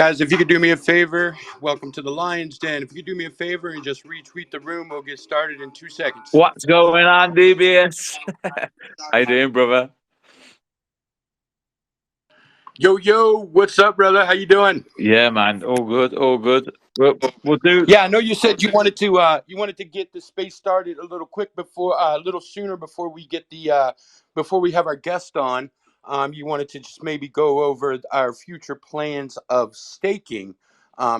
Guys, if you could do me a favor, welcome to the Lions Den. If you could do me a favor and just retweet the room, we'll get started in 2 seconds. What's going on, DBS? How you doing, brother? Yo, yo, what's up, brother? How you doing? Yeah, man. All good, all good. We'll do. Yeah, I know you said you wanted to get the space started a little quick before a little sooner before we get the before we have our guest on. You wanted to just maybe go over our future plans of staking.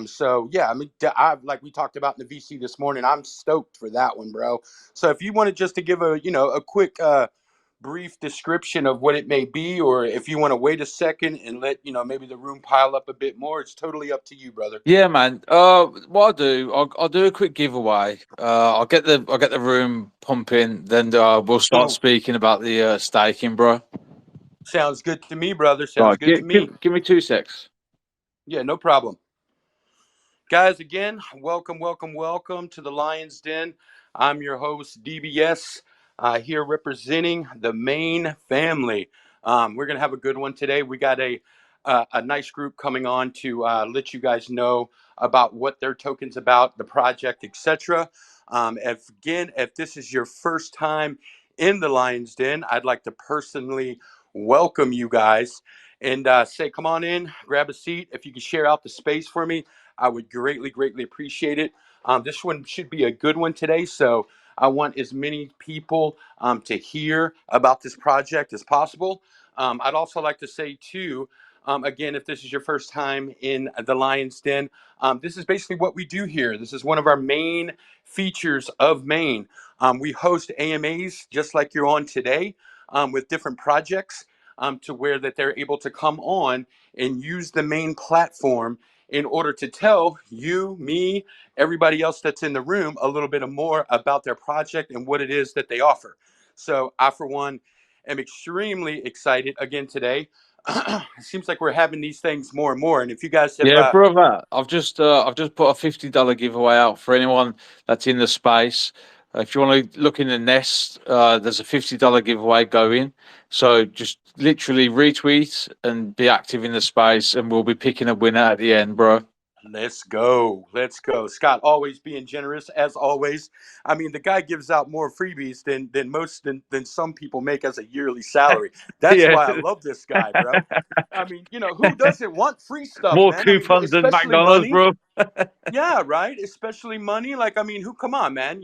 So yeah, I mean, like we talked about in the VC this morning, I'm stoked for that one, bro. So if you wanted just to give a quick brief description of what it may be, or if you want to wait a second and let maybe the room pile up a bit more, it's totally up to you, brother. Yeah, man. What I'll do, I'll do a quick giveaway. I'll get the room pumping. Then we'll start Boom. speaking about the staking, bro. Sounds good to me, brother. Sounds Right, good to me. give me 2 secs. Yeah, no problem. Guys, again, welcome, welcome, welcome to the Lions Den. I'm your host, DBS, here representing the main family. We're going to have a good one today. We got a nice group coming on to let you guys know about what their token's about, the project, etc. If this is your first time in the Lions Den, I'd like to personally welcome you guys and say, come on in, grab a seat. If you can share out the space for me, I would greatly, greatly appreciate it. This one should be a good one today. So I want as many people to hear about this project as possible. I'd also like to say, too, again, if this is your first time in the Lion's Den, this is basically what we do here. This is one of our main features of Maine. We host AMAs just like you're on today with different projects to where that they're able to come on and use the main platform in order to tell you, me, everybody else that's in the room a little bit more about their project and what it is that they offer. So I, for one, am extremely excited again today. It seems like we're having these things more and more. And if you guys have, Yeah, brother. I've just put a $50 giveaway out for anyone that's in the space. If you want to look in the nest, there's a $50 giveaway going. So just literally retweet and be active in the space, and we'll be picking a winner at the end, bro. let's go. Let's go. Scott always being generous as always. I mean, the guy gives out more freebies than some people make as a yearly salary. That's Yeah, why I love this guy, bro. I mean, who doesn't want free stuff, more man? I mean, coupons than especially McDonald's, money. bro. Yeah, right. Especially money. Like, I mean, who? Come on, man.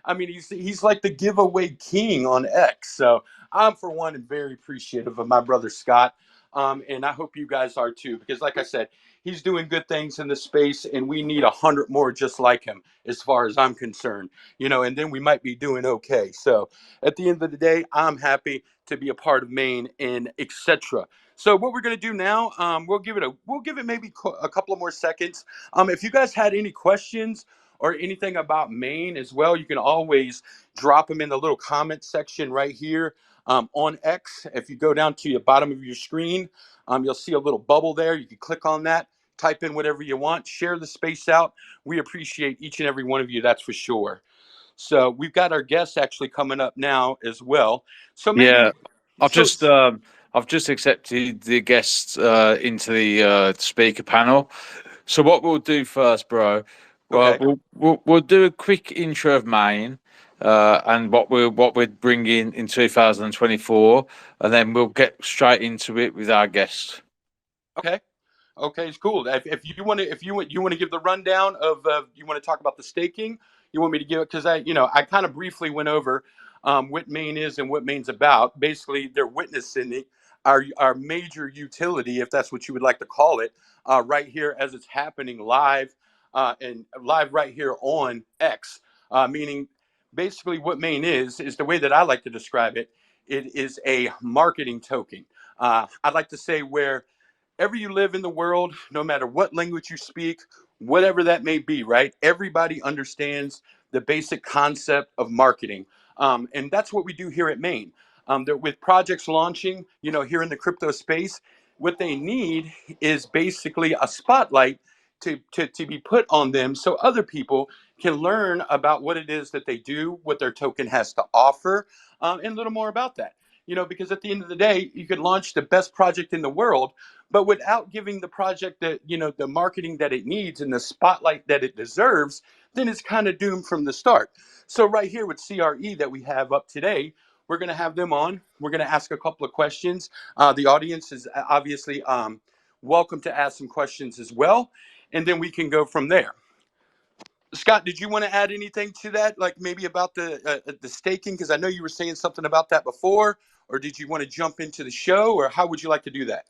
I mean, he's like the giveaway king on X. So I'm for one very appreciative of my brother Scott, and I hope you guys are too. Because, like I said, he's doing good things in the space, and we need 100 more just like him, as far as I'm concerned. And then we might be doing okay. So at the end of the day, I'm happy to be a part of Maine and etc. So what we're gonna do now, we'll give it maybe a couple of more seconds. If you guys had any questions or anything about Maine as well, you can always drop them in the little comment section right here on X. If you go down to the bottom of your screen, you'll see a little bubble there. You can click on that, type in whatever you want, share the space out. We appreciate each and every one of you, that's for sure. So we've got our guests actually coming up now as well. So Yeah, maybe, I've so just I've just accepted the guests into the speaker panel. So what we'll do first, bro, well, okay. we'll do a quick intro of Maine and what we're bringing in 2024, and then we'll get straight into it with our guest. Okay. Okay, it's cool. If you want to, if you want to give the rundown of, you want to talk about the staking, you want me to give it because I kind of briefly went over what Maine is and what Maine's about. Basically, they're witnessing our major utility, if that's what you would like to call it, right here as it's happening live and live right here on X. Meaning, basically, what Maine is the way that I like to describe it. It is a marketing token. I'd like to say where ever you live in the world, no matter what language you speak, whatever that may be, right? Everybody understands the basic concept of marketing. And that's what we do here at Maine. With projects launching, here in the crypto space, what they need is basically a spotlight to be put on them so other people can learn about what it is that they do, what their token has to offer, and a little more about that. Because at the end of the day, you could launch the best project in the world, but without giving the project the, the marketing that it needs and the spotlight that it deserves, then it's kind of doomed from the start. So right here with CRE that we have up today, we're going to have them on. We're going to ask a couple of questions. The audience is obviously welcome to ask some questions as well, and then we can go from there. Scott, did you want to add anything to that, like maybe about the staking? Because I know you were saying something about that before, or did you want to jump into the show, or how would you like to do that?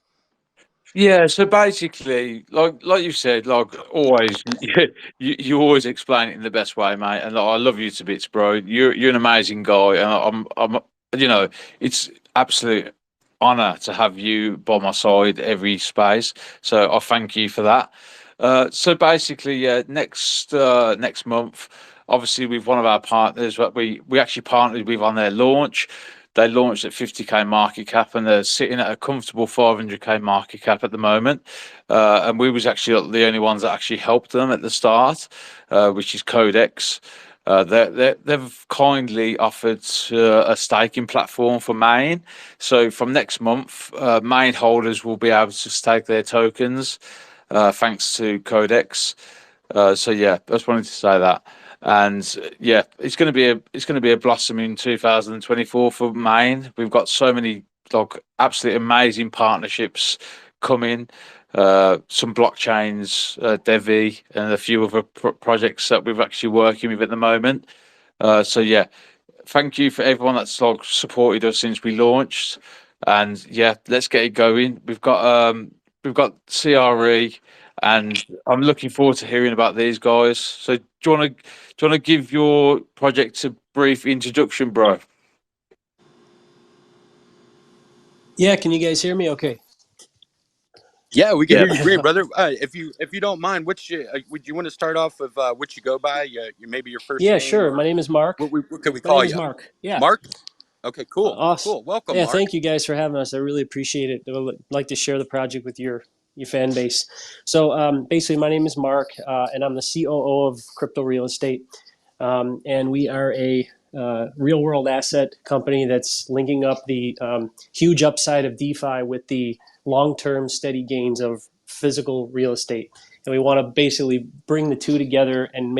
Yeah, so basically, like you said, like always, you always explain it in the best way, mate. And like, I love you to bits, bro. You're an amazing guy, and you know, it's absolute honor to have you by my side every space. So I thank you for that. So basically, yeah, next month, obviously with one of our partners, what we actually partnered with on their launch. They launched at 50k market cap and they're sitting at a comfortable 500k market cap at the moment. And we was actually the only ones that actually helped them at the start, which is Codex. They've kindly offered a staking platform for Main. So from next month, Main holders will be able to stake their tokens thanks to Codex. So yeah, I just wanted to say that. And yeah, it's going to be a blossoming 2024 for Maine. We've got so many like absolutely amazing partnerships coming. Some blockchains, Devi, and a few other projects that we're actually working with at the moment. So yeah, thank you for everyone that's like supported us since we launched. And yeah, let's get it going. We've got CRE, and I'm looking forward to hearing about these guys. So do you want to give your project a brief introduction, bro? Yeah, can you guys hear me? Okay. Yeah, we can Yeah. hear you great, brother. If you don't mind, which would you want to start off with? What you go by? Maybe your first Yeah, name, sure. or My name is Mark. what can we My name call is you? Mark. Yeah. Mark. Okay, cool, Awesome. cool. Welcome, Yeah, Mark. thank you guys for having us. I really appreciate it. I would like to share the project with your fan base. So basically, my name is Mark, and I'm the COO of Crypto Real Estate. And we are a real world asset company that's linking up the huge upside of DeFi with the long term steady gains of physical real estate. And we want to basically bring the two together and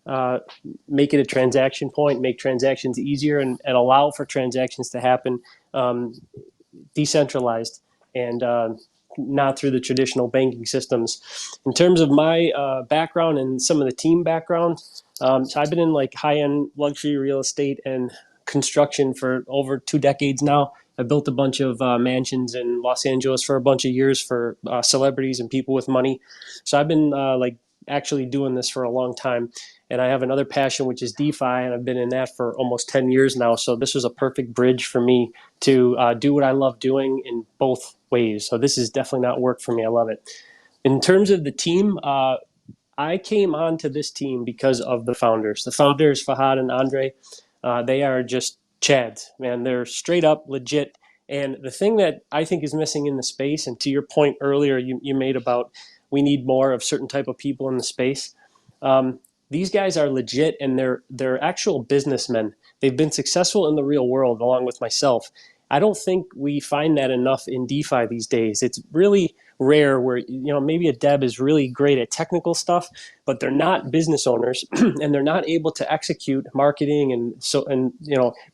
uh, make it a transaction point, make transactions easier, and allow for transactions to happen um, decentralized and not through the traditional banking systems. In terms of my background and some of the team background, so I've been in like high-end luxury real estate and construction for over 2 decades now. I built a bunch of mansions in Los Angeles for a bunch of years for celebrities and people with money. So I've been like actually doing this for a long time. And I have another passion, which is DeFi, and I've been in that for almost 10 years now. So this was a perfect bridge for me to do what I love doing in both ways. So this is definitely not work for me. I love it. In terms of the team, I came onto this team because of the founders. The founders, Fahad and Andre, they are just Chads, man. They're straight up legit. And the thing that I think is missing in the space, and to your point earlier you made about we need more of certain type of people in the space. Um, these guys are legit and they're actual businessmen. They've been successful in the real world along with myself. I don't think we find that enough in DeFi these days. It's really rare where maybe a dev is really great at technical stuff, but they're not business owners and they're not able to execute marketing and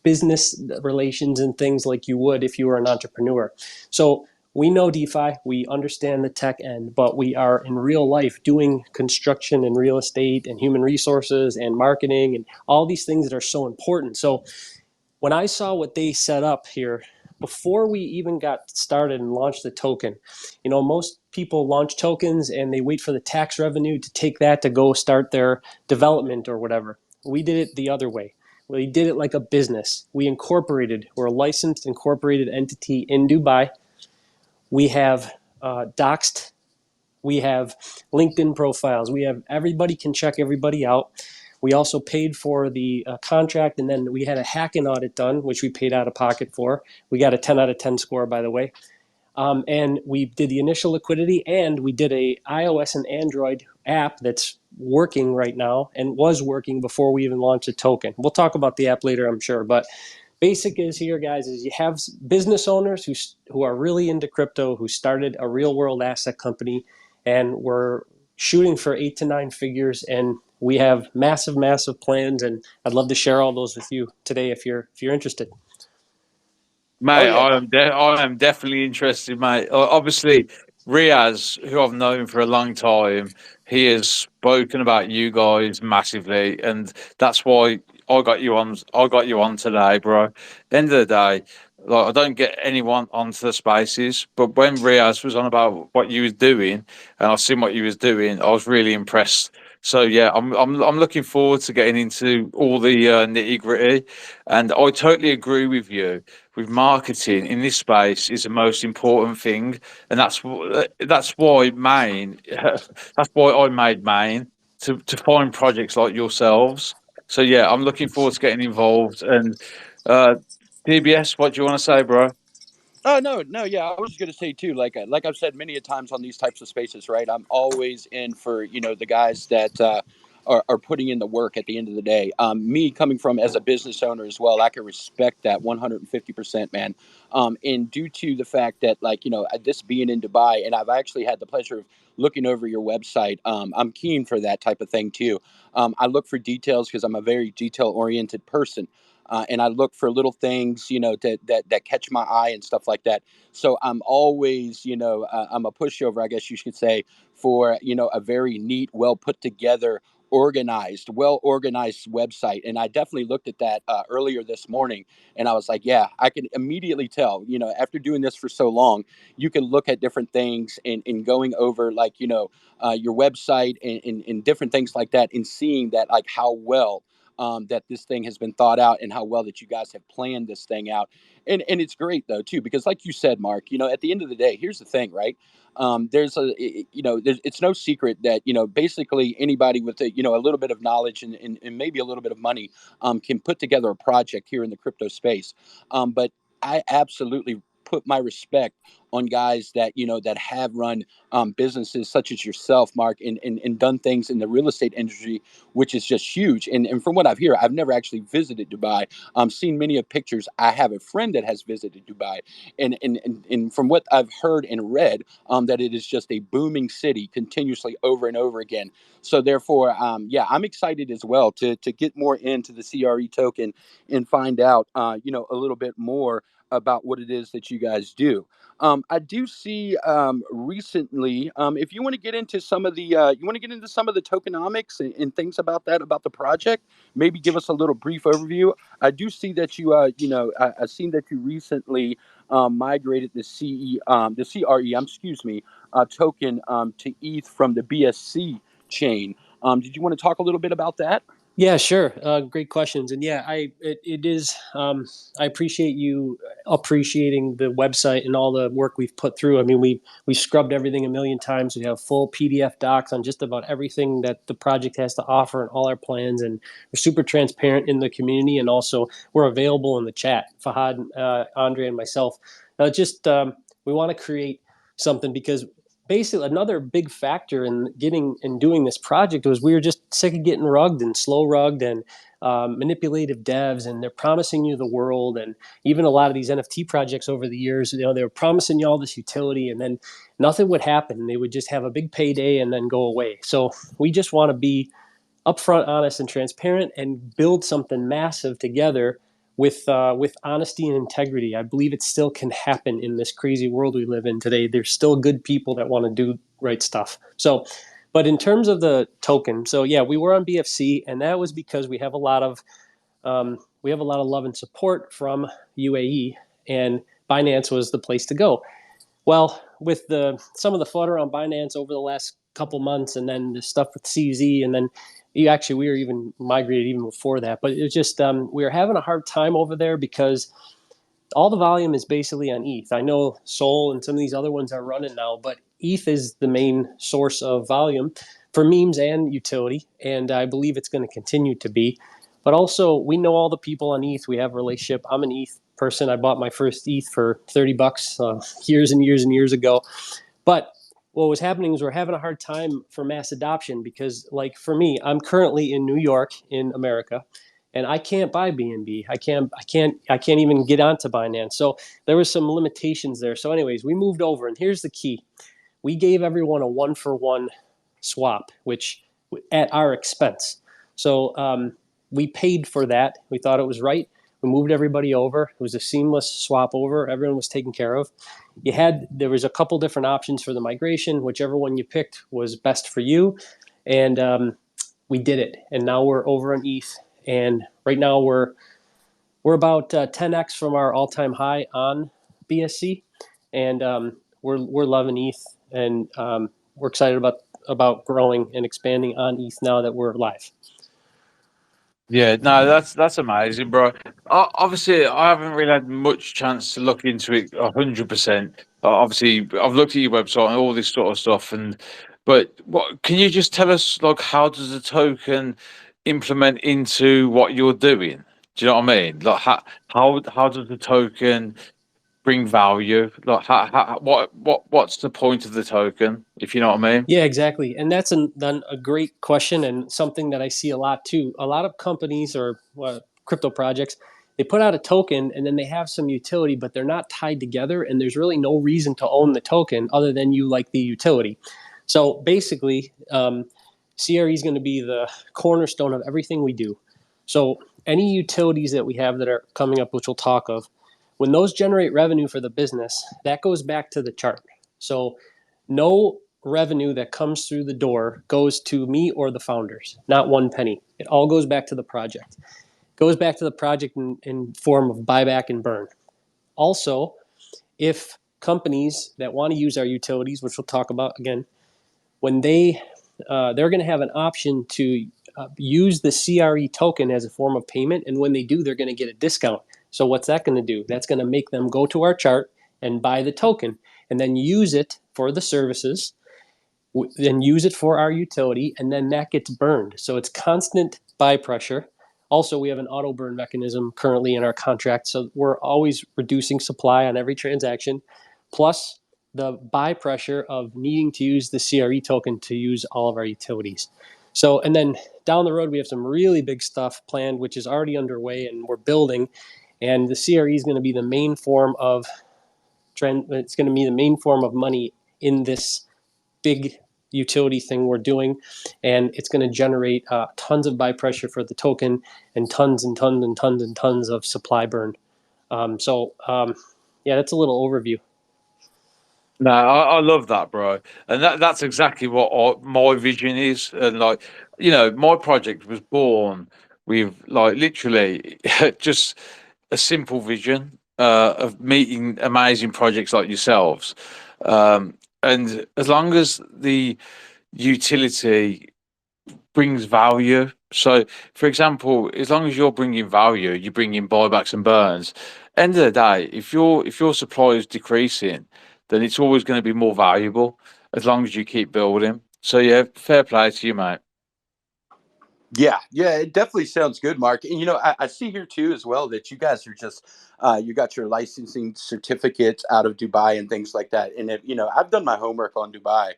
business relations and things like you would if you were an entrepreneur. So we know DeFi, we understand the tech end, but we are in real life doing construction and real estate and human resources and marketing and all these things that are so important. So when I saw what they set up here, before we even got started and launched the token, most people launch tokens and they wait for the tax revenue to take that to go start their development or whatever. We did it the other way. We did it like a business. We incorporated, we're a licensed incorporated entity in Dubai. We have doxed, we have LinkedIn profiles, we have everybody can check everybody out. We also paid for the contract, and then we had a hacking audit done, which we paid out of pocket for. We got a 10 out of 10 score, by the way. And we did the initial liquidity, and we did a iOS and Android app that's working right now and was working before we even launched a token. We'll talk about the app later, I'm sure. But basic is here, guys, is you have business owners who are really into crypto, who started a real world asset company, and we're shooting for 8 to 9 figures, and we have massive plans, and I'd love to share all those with you today if you're interested. Oh Mate, yeah. I am definitely interested, mate. Obviously, Riaz, who I've known for a long time, he has spoken about you guys massively, and that's why I got you on. I got you on today, bro. At the end of the day, like I don't get anyone onto the spaces, but when Riaz was on about what you was doing, and I seen what you was doing, I was really impressed. So yeah, I'm looking forward to getting into all the nitty gritty, and I totally agree with you with marketing in this space is the most important thing, and that's why Maine, that's why I made Maine to find projects like yourselves. So yeah, I'm looking forward to getting involved. And uh, DBS, what do you want to say, bro? Oh no, no, yeah. I was just gonna say too, like I've said many a times on these types of spaces, right? I'm always in for the guys that are putting in the work at the end of the day. Me coming from as a business owner as well, I can respect that 150%, man. And due to the fact that this being in Dubai, and I've actually had the pleasure of looking over your website. I'm keen for that type of thing too. I look for details because I'm a very detail oriented person. And I look for little things, that catch my eye and stuff like that. So I'm always, I'm a pushover, I guess you should say, for a very neat, well put together, well organized website. And I definitely looked at that earlier this morning, and I was like, yeah, I can immediately tell. After doing this for so long, you can look at different things and going over your website and different things like that, and seeing that like how well that this thing has been thought out and how well that you guys have planned this thing out. And it's great though too, because like you said, Mark, at the end of the day, here's the thing, right? It's no secret that basically anybody with a little bit of knowledge and maybe a little bit of money can put together a project here in the crypto space. But I absolutely put my respect on guys that have run businesses such as yourself, Mark, and done things in the real estate industry, which is just huge. And from what I've heard, I've never actually visited Dubai. Seen many of pictures. I have a friend that has visited Dubai, and from what I've heard and read, that it is just a booming city continuously over and over again. So therefore, yeah, I'm excited as well to get more into the CRE token and find out, a little bit more about what it is that you guys do. I do see recently, if you want to get into some of the tokenomics and things about that, about the project, maybe give us a little brief overview. I do see that I've seen that you recently migrated the CRE, excuse me, token to ETH from the BSC chain. Did you want to talk a little bit about that? Yeah, sure. Great questions, and yeah, it is. I appreciate you appreciating the website and all the work we've put through. I mean, we scrubbed everything a million times. We have full PDF docs on just about everything that the project has to offer and all our plans, and we're super transparent in the community, and also we're available in the chat. Fahad, Andre, and myself. Just we want to create something because basically another big factor in getting and doing this project was we were just sick of getting rugged and slow rugged and manipulative devs, and they're promising you the world. And even a lot of these NFT projects over the years, they were promising you all this utility, and then nothing would happen. They would just have a big payday and then go away. So we just want to be upfront, honest, and transparent, and build something massive together with honesty and integrity. I believe it still can happen in this crazy world we live in today. There's still good people that want to do right stuff. So, but in terms of the token, so yeah, we were on BFC, and that was because we have a lot of love and support from UAE, and Binance was the place to go. Well, with some of the flutter on Binance over the last couple months, and then the stuff with CZ, and then we were even migrated even before that. But it was just we were having a hard time over there because all the volume is basically on ETH. I know Sol and some of these other ones are running now, but ETH is the main source of volume for memes and utility, and I believe it's going to continue to be. But also, we know all the people on ETH. We have a relationship. I'm an ETH person. I bought my first ETH for $30 years and years and years ago. But what was happening is we're having a hard time for mass adoption because, like for me, I'm currently in New York in America, and I can't buy BNB. I can't even get onto Binance. So there was some limitations there. So anyways, we moved over, and here's the key: we gave everyone a 1-for-1 swap, which at our expense. So we paid for that. We thought it was right. We moved everybody over. It was a seamless swap over. Everyone was taken care of. There was a couple different options for the migration. Whichever one you picked was best for you, and we did it. And now we're over on ETH, and right now we're about 10x from our all-time high on BSC, and we're loving ETH, and we're excited about growing and expanding on ETH now that we're live. Yeah, no, that's amazing, bro. Obviously, I haven't really had much chance to look into it 100%. Obviously, I've looked at your website and all this sort of stuff, but what can you just tell us, like, how does the token implement into what you're doing? Do you know what I mean? Like, how does the token bring value? Like, what's the point of the token, if you know what I mean? Yeah, exactly. And that's then a great question, and something that I see a lot too. A lot of companies or crypto projects, they put out a token and then they have some utility, but they're not tied together, and there's really no reason to own the token other than you like the utility. So basically, CRE is going to be the cornerstone of everything we do. So any utilities that we have that are coming up, which we'll talk of, when those generate revenue for the business, that goes back to the chart. So no revenue that comes through the door goes to me or the founders, not one penny. It all goes back to the project. It goes back to the project in form of buyback and burn. Also, if companies that want to use our utilities, which we'll talk about again, when they're going to have an option to use the CRE token as a form of payment, and when they do, they're going to get a discount. So what's that going to do? That's going to make them go to our chart and buy the token, and then use it for the services, then use it for our utility, and then that gets burned. So it's constant buy pressure. Also, we have an auto burn mechanism currently in our contract, so we're always reducing supply on every transaction, plus the buy pressure of needing to use the CRE token to use all of our utilities. So, and then down the road, we have some really big stuff planned, which is already underway and we're building. And the CRE is going to be the main form of it's going to be the main form of money in this big utility thing we're doing, and it's going to generate tons of buy pressure for the token and tons and tons and tons and tons of supply burn. Yeah, that's a little overview. No, I love that, bro, and that's exactly what my vision is. And like, my project was born with like literally just a simple vision of meeting amazing projects like yourselves. And as long as the utility brings value, so for example, as long as you're bringing value, you bring in buybacks and burns. End of the day, if your supply is decreasing, then it's always going to be more valuable as long as you keep building. So yeah, fair play to you, mate. Yeah, it definitely sounds good, Mark. And I see here too as well that you guys are just you got your licensing certificates out of Dubai and things like that. And if, I've done my homework on Dubai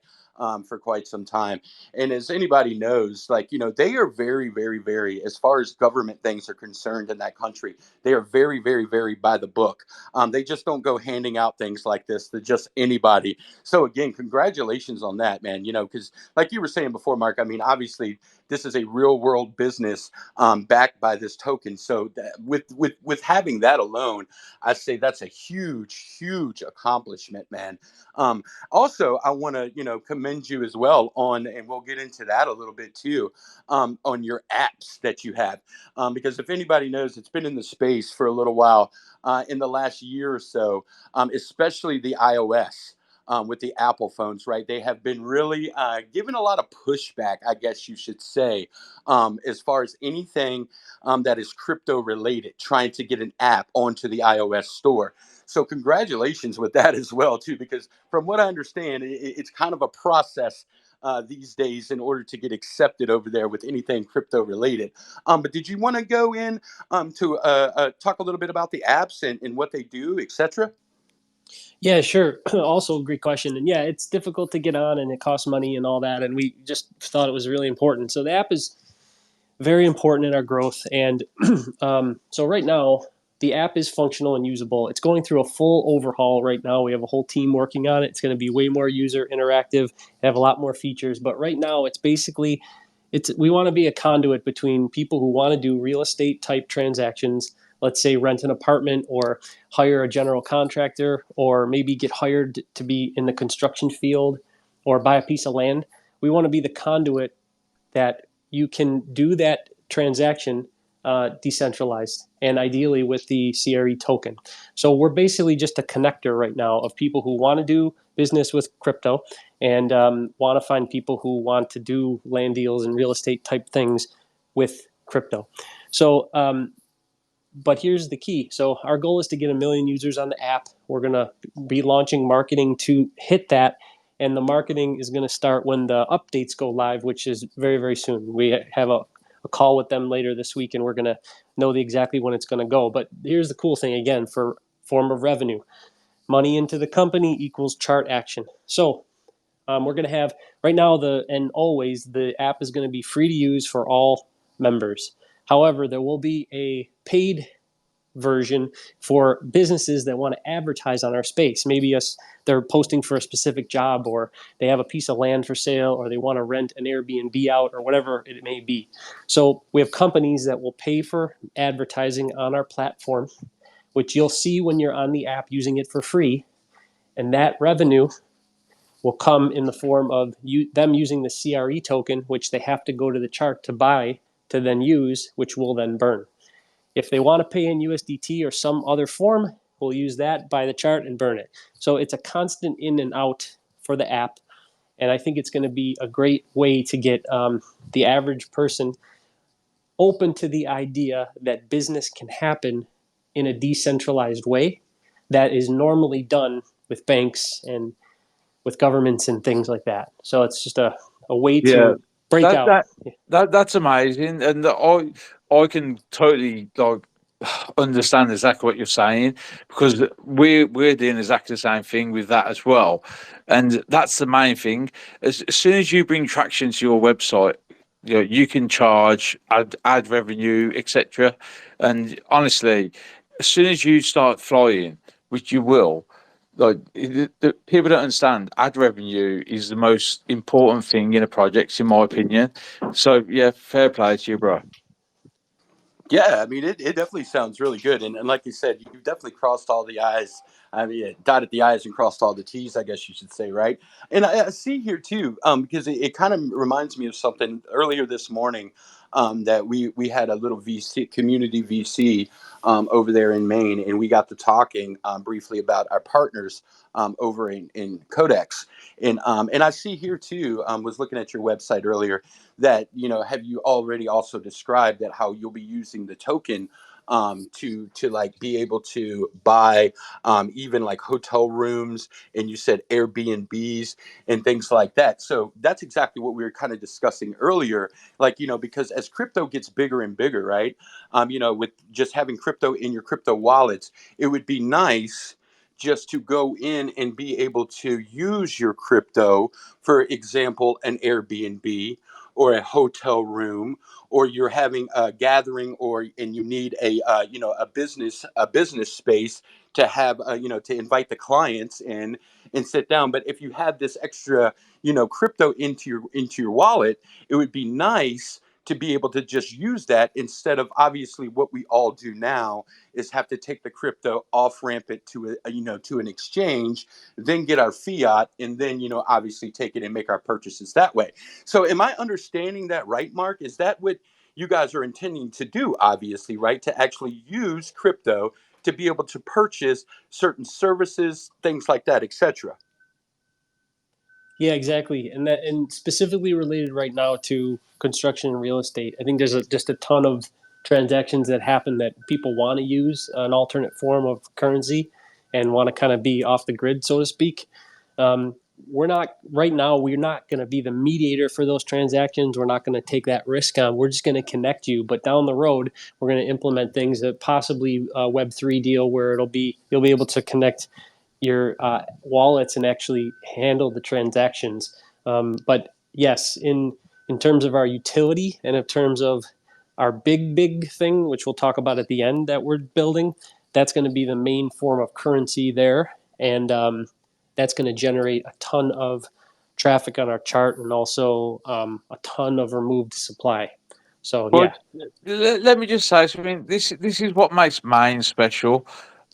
for quite some time, and as anybody knows, like they are very, very, very, as far as government things are concerned in that country, they are very, very, very by the book. They just don't go handing out things like this to just anybody. So again, congratulations on that, man. Because like you were saying before, Mark, I mean, obviously this is a real world business backed by this token. So with having that alone, I say that's a huge, huge accomplishment, man. Also, I want to commend you as well on, and we'll get into that a little bit too, on your apps that you have, because if anybody knows, it's been in the space for a little while in the last year or so, especially the iOS with the Apple phones, right? They have been really given a lot of pushback, I guess you should say, as far as anything that is crypto related, trying to get an app onto the iOS store. So congratulations with that as well, too, because from what I understand, it's kind of a process these days in order to get accepted over there with anything crypto related. But did you want to go in to talk a little bit about the apps and what they do, etc.? Yeah, sure. Also, a great question. And yeah, it's difficult to get on and it costs money and all that. And we just thought it was really important. So the app is very important in our growth. And so right now, the app is functional and usable. It's going through a full overhaul right now. We have a whole team working on it. It's going to be way more user interactive, have a lot more features. But right now, it's basically we want to be a conduit between people who want to do real estate type transactions. Let's say rent an apartment or hire a general contractor, or maybe get hired to be in the construction field or buy a piece of land. We want to be the conduit that you can do that transaction decentralized, and ideally with the CRE token. So we're basically just a connector right now of people who want to do business with crypto and want to find people who want to do land deals and real estate type things with crypto. So, but here's the key. So our goal is to get 1 million users on the app. We're going to be launching marketing to hit that. And the marketing is going to start when the updates go live, which is very, very soon. We have a call with them later this week, and we're going to know exactly when it's going to go. But here's the cool thing, again, for form of revenue. Money into the company equals chart action. So we're going to have, right now, and always, the app is going to be free to use for all members. However, there will be a paid version for businesses that want to advertise on our space. Maybe they're posting for a specific job, or they have a piece of land for sale, or they want to rent an Airbnb out, or whatever it may be. So we have companies that will pay for advertising on our platform, which you'll see when you're on the app using it for free. And that revenue will come in the form of them using the CRE token, which they have to go to the chart to buy, to then use, which will then burn. If they want to pay in USDT or some other form, we'll use that, buy the chart, and burn it. So it's a constant in and out for the app. And I think it's going to be a great way to get the average person open to the idea that business can happen in a decentralized way that is normally done with banks and with governments and things like that. So it's just a way to break out. That's amazing, and I can totally understand exactly what you're saying, because we're doing exactly the same thing with that as well, and that's the main thing. As soon as you bring traction to your website, you can charge ad revenue, etc. And honestly, as soon as you start flying, which you will, the people don't understand, ad revenue is the most important thing in a project, in my opinion. So yeah, fair play to you, bro. Yeah, I mean, it definitely sounds really good. And like you said, you've definitely crossed all the I's. I mean, dotted the I's and crossed all the T's, I guess you should say, right? And I see here too, because it kind of reminds me of something earlier this morning, that we had a little VC, community VC, over there in Maine, and we got to talking briefly about our partners over in Codex. And I see here too, was looking at your website earlier, that have you already also described that how you'll be using the token to like be able to buy even like hotel rooms, and you said Airbnbs and things like that. So that's exactly what we were kind of discussing earlier, like because as crypto gets bigger and bigger, right, with just having crypto in your crypto wallets, it would be nice just to go in and be able to use your crypto, for example, an Airbnb or a hotel room, or you're having a gathering, and you need a business space to have to invite the clients in and sit down. But if you had this extra crypto into your wallet, it would be nice to be able to just use that, instead of obviously what we all do now is have to take the crypto, off ramp it to to an exchange, then get our fiat, and then obviously take it and make our purchases that way. So am I understanding that right, Mark? Is that what you guys are intending to do, obviously, right? To actually use crypto to be able to purchase certain services, things like that, etc. Yeah, exactly. And specifically related right now to construction and real estate, I think there's just a ton of transactions that happen that people want to use an alternate form of currency and want to kind of be off the grid, so to speak. We're not right now. We're not going to be the mediator for those transactions. We're not going to take that risk on. We're just going to connect you. But down the road, we're going to implement things that possibly a Web3 deal where you'll be able to connect your wallets and actually handle the transactions. But yes, in terms of our utility and in terms of our big thing, which we'll talk about at the end, that we're building, that's going to be the main form of currency there, and that's going to generate a ton of traffic on our chart and also a ton of removed supply. So But yeah, let me just say something. This is what makes Maine special.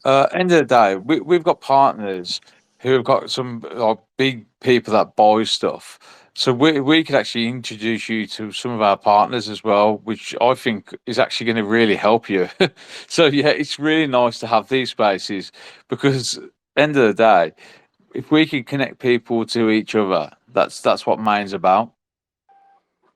End of the day, we've got partners who have got some like big people that buy stuff. So we could actually introduce you to some of our partners as well, which I think is actually going to really help you. So yeah, it's really nice to have these spaces because end of the day, if we can connect people to each other, that's what Maine's about.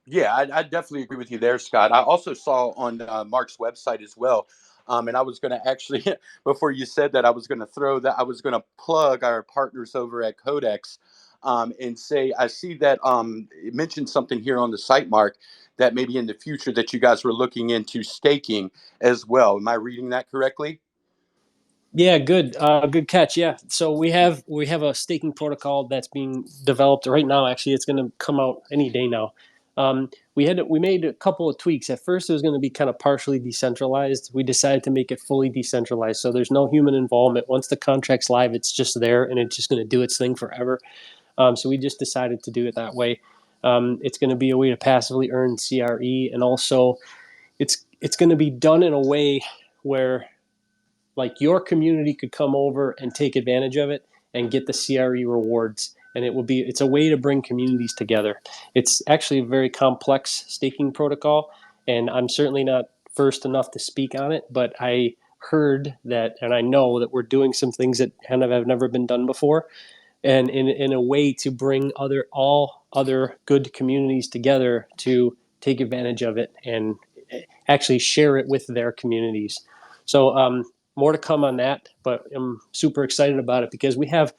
Yeah, I definitely agree with you there, Scott. I also saw on Mark's website as well. And I was going to actually, before you said that, I was going to throw that, I was going to plug our partners over at Codex and say, I see that it mentioned something here on the site, Mark, that maybe in the future that you guys were looking into staking as well. Am I reading that correctly? yeah, good catch. Yeah, so we have a staking protocol that's being developed right now. Actually, it's going to come out any day now. We made a couple of tweaks. At first, it was going to be kind of partially decentralized. We decided to make it fully decentralized, so there's no human involvement. Once the contract's live, it's just there, and it's just going to do its thing forever. So we just decided to do it that way. It's going to be a way to passively earn CRE, and also it's going to be done in a way where like your community could come over and take advantage of it and get the CRE rewards. And it's a way to bring communities together. It's actually a very complex staking protocol, and I'm certainly not versed enough to speak on it, but I heard that, and I know that we're doing some things that kind of have never been done before, and in a way to bring all other good communities together to take advantage of it and actually share it with their communities. So more to come on that, but I'm super excited about it because we have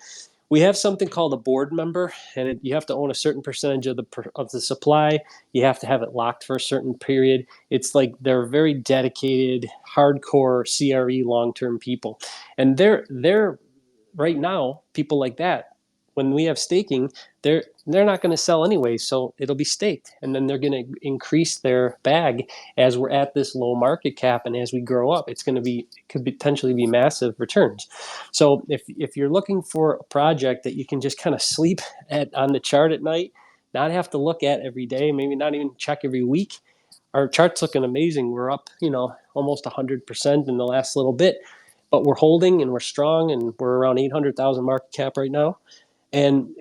something called a board member, and you have to own a certain percentage of the supply. You have to have it locked for a certain period. It's like they're very dedicated, hardcore CRE long term people, and they're right now people like that. When we have staking, they're not going to sell anyway, so it'll be staked, and then they're going to increase their bag as we're at this low market cap, and as we grow up, it could potentially be massive returns. So if you're looking for a project that you can just kind of sleep at on the chart at night, not have to look at every day, maybe not even check every week, our chart's looking amazing. We're up, almost 100% in the last little bit, but we're holding and we're strong, and we're around 800,000 market cap right now.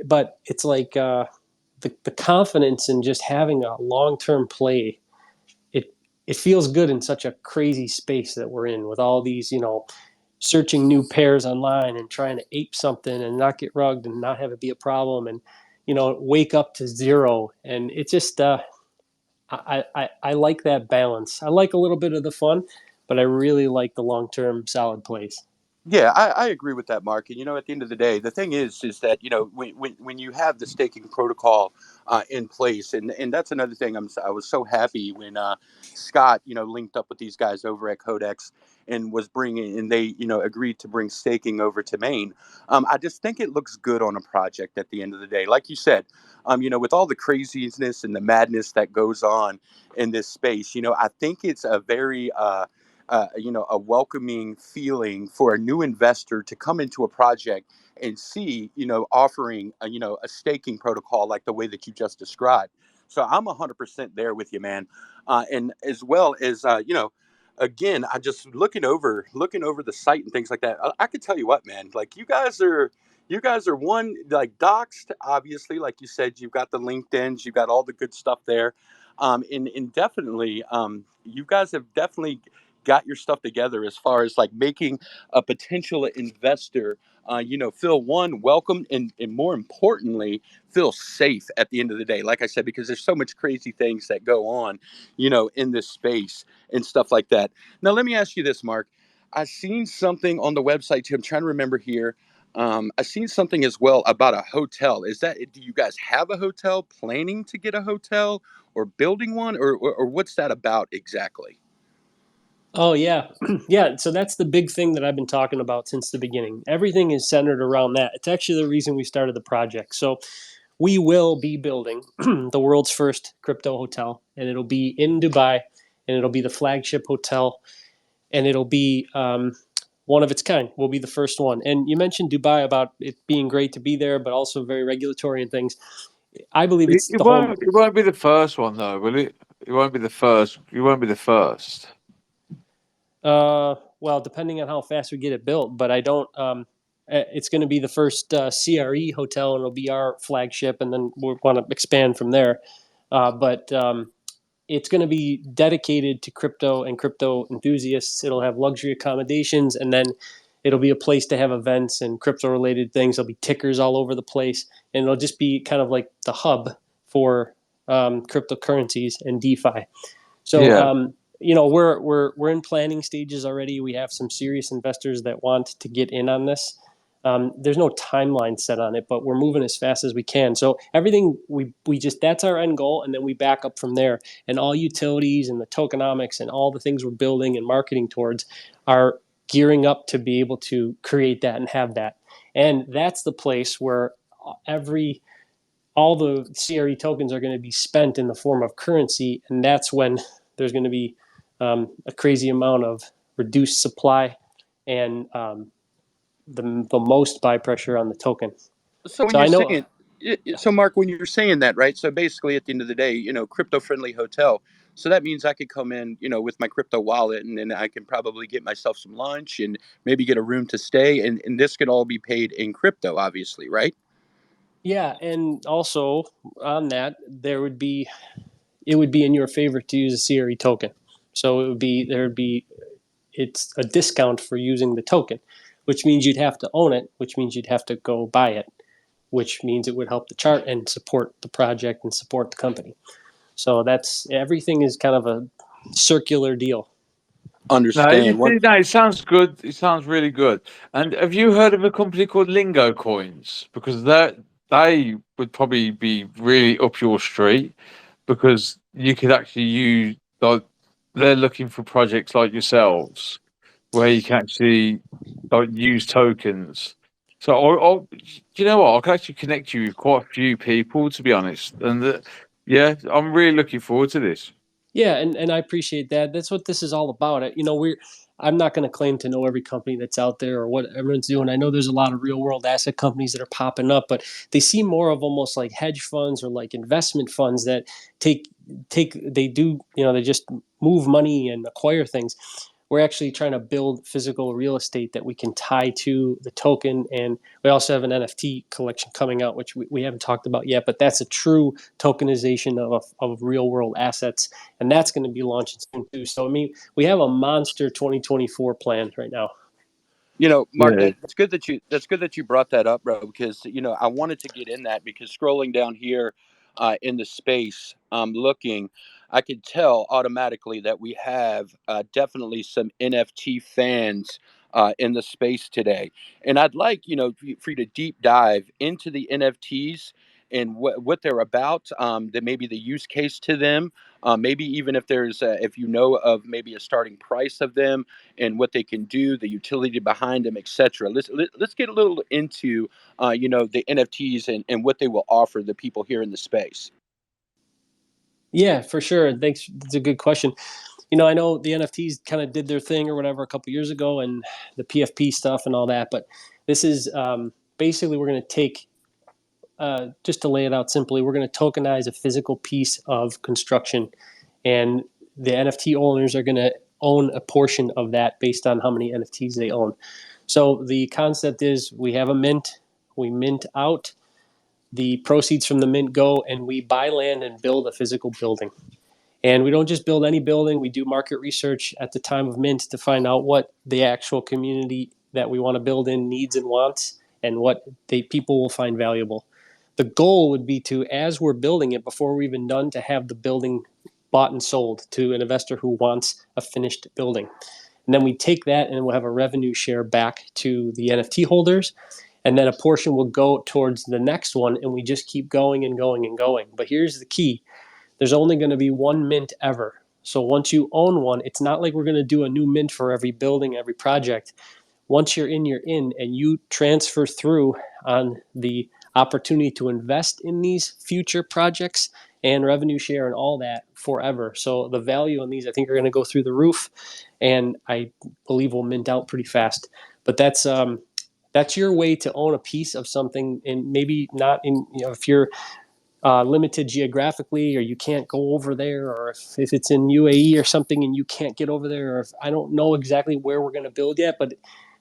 But it's like the confidence in just having a long term play. It feels good in such a crazy space that we're in with all these, searching new pairs online and trying to ape something and not get rugged and not have it be a problem, and wake up to zero. And it just I like that balance. I like a little bit of the fun, but I really like the long term solid plays. Yeah, I agree with that, Mark. And at the end of the day, the thing is that when you have the staking protocol in place, and that's another thing. I was so happy when Scott linked up with these guys over at Codex and was bringing, and they agreed to bring staking over to Maine. I just think it looks good on a project at the end of the day, like you said. With all the craziness and the madness that goes on in this space, I think it's a very a welcoming feeling for a new investor to come into a project and see, offering, a staking protocol like the way that you just described. So I'm 100% there with you, man. And as well as, again, I just looking over the site and things like that. I could tell you what, man, like you guys are one, like doxed, obviously, like you said, you've got the LinkedIn's, you've got all the good stuff there. And definitely, you guys have definitely got your stuff together as far as like making a potential investor, feel one welcome and more importantly, feel safe at the end of the day. Like I said, because there's so much crazy things that go on, in this space and stuff like that. Now, let me ask you this, Mark. I seen something on the website too. I'm trying to remember here. I seen something as well about a hotel. Do you guys have a hotel, planning to get a hotel or building one, or what's that about exactly? Oh yeah, yeah. So that's the big thing that I've been talking about since the beginning. Everything is centered around that. It's actually the reason we started the project. So we will be building the world's first crypto hotel, and it'll be in Dubai, and it'll be the flagship hotel, and it'll be one of its kind. We'll be the first one. And you mentioned Dubai about it being great to be there, but also very regulatory and things. I believe It, it's it the home. won't. It won't be the first one though, will it? It won't be the first. You won't be the first. Well, depending on how fast we get it built, but I don't. It's going to be the first CRE hotel, and it'll be our flagship, and then we'll want to expand from there. But it's going to be dedicated to crypto and crypto enthusiasts. It'll have luxury accommodations, and then it'll be a place to have events and crypto related things. There'll be tickers all over the place, and it'll just be kind of like the hub for cryptocurrencies and DeFi. So, Yeah. we're in planning stages already. We have some serious investors that want to get in on this. There's no timeline set on it, but we're moving as fast as we can. So everything we just that's our end goal, and then we back up from there. And all utilities and the tokenomics and all the things we're building and marketing towards are gearing up to be able to create that and have that. And that's the place where all the CRE tokens are going to be spent in the form of currency, and that's when there's going to be a crazy amount of reduced supply and the most buy pressure on the token. So when So you're I know, saying, so Mark, when you're saying that, right? So basically, at the end of the day, crypto-friendly hotel. So that means I could come in, with my crypto wallet, and then I can probably get myself some lunch and maybe get a room to stay, and this could all be paid in crypto, obviously, right? yeah, and also on that, it would be in your favor to use a CRE token. So it's a discount for using the token, which means you'd have to own it, which means you'd have to go buy it, which means it would help the chart and support the project and support the company. So everything is kind of a circular deal. Understand. It sounds good. It sounds really good. And have you heard of a company called Lingo Coins? Because they would probably be really up your street because you could actually use like they're looking for projects like yourselves where you can actually like use tokens. So, do you know what? I can actually connect you with quite a few people, to be honest. And yeah, I'm really looking forward to this. Yeah, and I appreciate that. That's what this is all about. I'm not going to claim to know every company that's out there or what everyone's doing. I know there's a lot of real world asset companies that are popping up, but they seem more of almost like hedge funds or like investment funds that they just move money and acquire things. We're actually trying to build physical real estate that we can tie to the token. And we also have an NFT collection coming out, which we haven't talked about yet, but that's a true tokenization of real world assets. And that's going to be launching soon too. So, I mean, we have a monster 2024 plan right now. Mark, Yeah. that's good that you brought that up, bro, because I wanted to get in that because scrolling down here in the space, looking, I could tell automatically that we have definitely some NFT fans in the space today, and I'd like for you to deep dive into the NFTs and what they're about, that maybe the use case to them, maybe even if you know of maybe a starting price of them and what they can do, the utility behind them, etc. Let's get a little into the NFTs and what they will offer the people here in the space. Yeah, for sure. Thanks. That's a good question. I know the NFTs kind of did their thing or whatever a couple years ago, and the PFP stuff and all that. But this is basically we're going to take, just to lay it out simply, we're going to tokenize a physical piece of construction, and the NFT owners are going to own a portion of that based on how many NFTs they own. So the concept is we have a mint, we mint out, the proceeds from the mint go, and we buy land and build a physical building. And we don't just build any building, we do market research at the time of mint to find out what the actual community that we want to build in needs and wants and what people will find valuable. The goal would be to, as we're building it, before we're even done, to have the building bought and sold to an investor who wants a finished building. And then we take that and we'll have a revenue share back to the NFT holders. And then a portion will go towards the next one, and we just keep going and going and going. But here's the key. There's only going to be one mint ever. So once you own one, it's not like we're going to do a new mint for every building, every project. Once you're in, and you transfer through on the opportunity to invest in these future projects and revenue share and all that forever. So the value on these, I think, are going to go through the roof, and I believe will mint out pretty fast. But that's your way to own a piece of something, and maybe not in, if you're limited geographically, or you can't go over there, or if it's in UAE or something and you can't get over there, or if I don't know exactly where we're going to build yet, but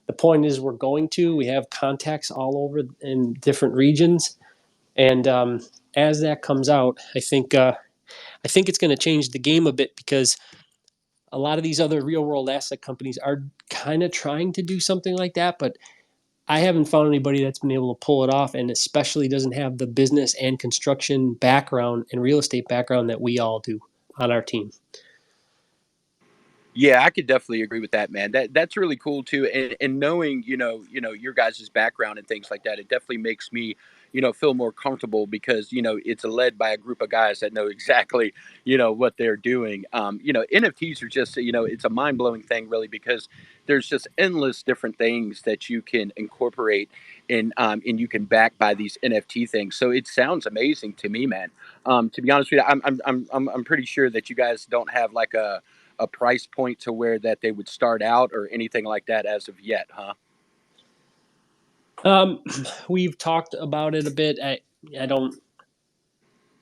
the point is we're going to. We have contacts all over in different regions, and as that comes out, I think it's going to change the game a bit, because a lot of these other real world asset companies are kind of trying to do something like that, but I haven't found anybody that's been able to pull it off, and especially doesn't have the business and construction background and real estate background that we all do on our team. Yeah, I could definitely agree with that, man. That's really cool too. And knowing, your guys' background and things like that, it definitely makes me, feel more comfortable, because, it's led by a group of guys that know exactly, what they're doing. NFTs are just, it's a mind blowing thing, really, because there's just endless different things that you can incorporate and you can back by these NFT things. So it sounds amazing to me, man. To be honest with you, I'm pretty sure that you guys don't have like a price point to where that they would start out or anything like that as of yet, huh? We've talked about it a bit. I don't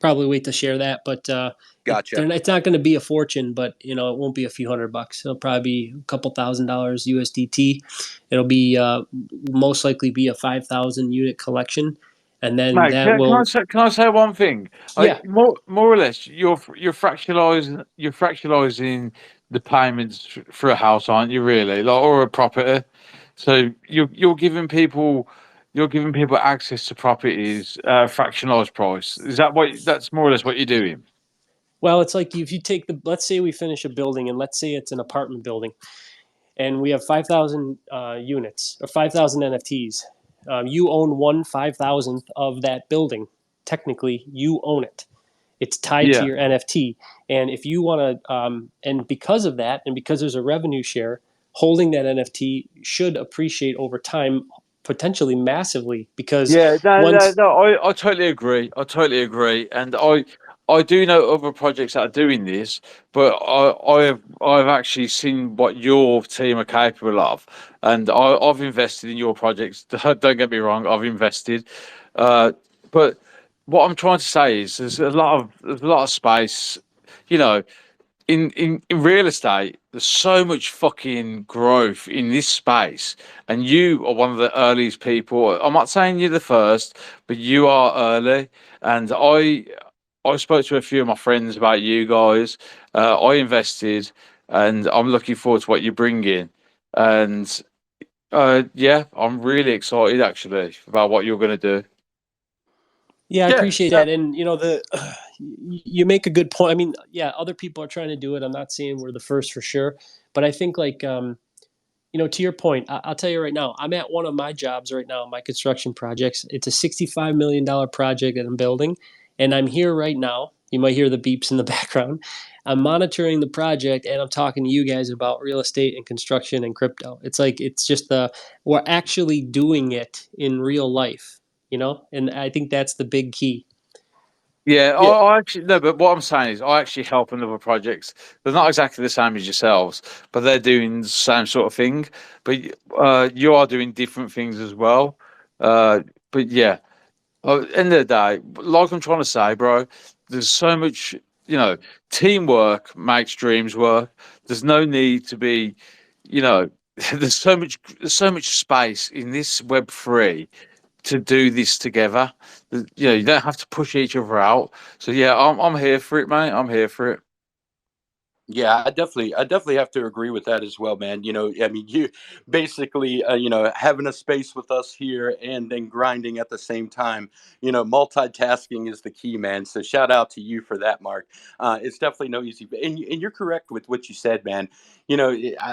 probably wait to share that, but Gotcha. it's not going to be a fortune, but it won't be a few $100. It'll probably be a couple $1,000s USDT. It'll be most likely be a 5,000 unit collection, and then Mate, that will, can I say one thing? yeah. More or less, you're fractionalizing the payments for a house, aren't you? Really, like, or a property. So you're giving people access to properties, fractionalized price. Is that what? That's more or less what you're doing. Well, it's like if you take let's say we finish a building, and let's say it's an apartment building, and we have 5,000 units or 5,000 NFTs. You own 1/5,000th of that building. Technically, you own it. It's tied to Yeah. your NFT. And if you want to, and because of that, and because there's a revenue share, holding that NFT should appreciate over time, potentially massively, because Yeah, once, no, I totally agree. I totally agree, and I do know other projects that are doing this, but I've actually seen what your team are capable of, and I've invested in your projects. Don't get me wrong, I've invested, uh, but what I'm trying to say is there's a lot of space, you know in real estate, there's so much fucking growth in this space, and you are one of the earliest people. I'm not saying you're the first, but you are early. And I spoke to a few of my friends about you guys. I invested, and I'm looking forward to what you bring in. And yeah, I'm really excited actually about what you're gonna do. yeah, I Yeah. appreciate that. And, you make a good point. I mean, yeah, other people are trying to do it. I'm not saying we're the first for sure, but I think, like, to your point, I'll tell you right now, I'm at one of my jobs right now, my construction projects. It's a $65 million project that I'm building, and I'm here right now. You might hear the beeps in the background. I'm monitoring the project, and I'm talking to you guys about real estate and construction and crypto. It's like, it's just we're actually doing it in real life, and I think that's the big key. Yeah, Yeah. I actually no, but what I'm saying is I actually help on other projects. They're not exactly the same as yourselves, but they're doing the same sort of thing. But you are doing different things as well. But yeah, end of the day, like I'm trying to say, bro, there's so much, you know, teamwork makes dreams work. There's no need to be, you know, there's so much space in this Web3 to do this together. You don't have to push each other out. So yeah, I'm here for it, mate. I'm here for it. Yeah, I definitely have to agree with that as well, man. I mean, you basically, having a space with us here and then grinding at the same time. Multitasking is the key, man. So shout out to you for that, Mark. It's definitely no easy, and you're correct with what you said, man.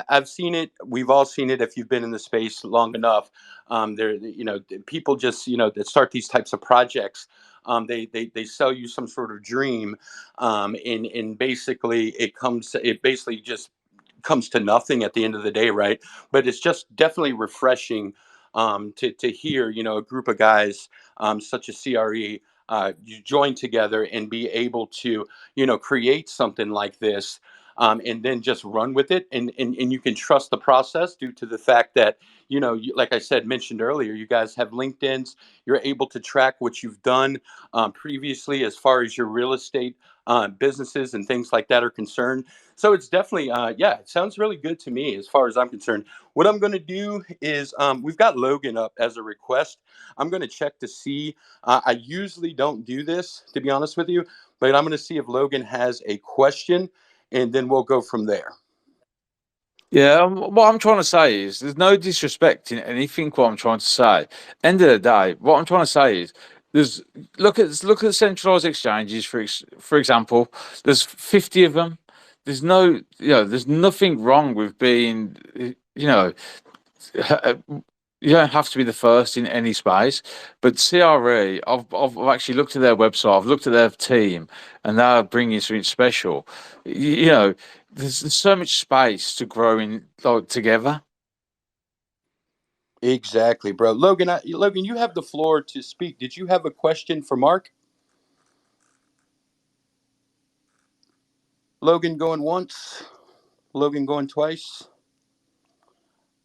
I've seen it. We've all seen it if you've been in the space long enough. People just, that start these types of projects. They sell you some sort of dream, and basically it basically just comes to nothing at the end of the day, right? But it's just definitely refreshing, to hear, a group of guys, such as CRE, you join together and be able to, create something like this, and then just run with it. And you can trust the process due to the fact that, like I said, mentioned earlier, you guys have LinkedIn's. You're able to track what you've done previously as far as your real estate businesses and things like that are concerned. So it's definitely, yeah, it sounds really good to me as far as I'm concerned. What I'm going to do is, we've got Logan up as a request. I'm going to check to see. I usually don't do this, to be honest with you, but I'm going to see if Logan has a question, and then we'll go from there. Yeah, what I'm trying to say is there's no disrespect in anything. What I'm trying to say, end of the day, what I'm trying to say is there's look at centralized exchanges for example. There's 50 of them. There's no there's nothing wrong with being you don't have to be the first in any space. But CRE, I've actually looked at their website, I've looked at their team, and they're bringing something special. There's so much space to grow in together. Exactly, bro. Logan, you have the floor to speak. Did you have a question for Mark? Logan going once, Logan going twice.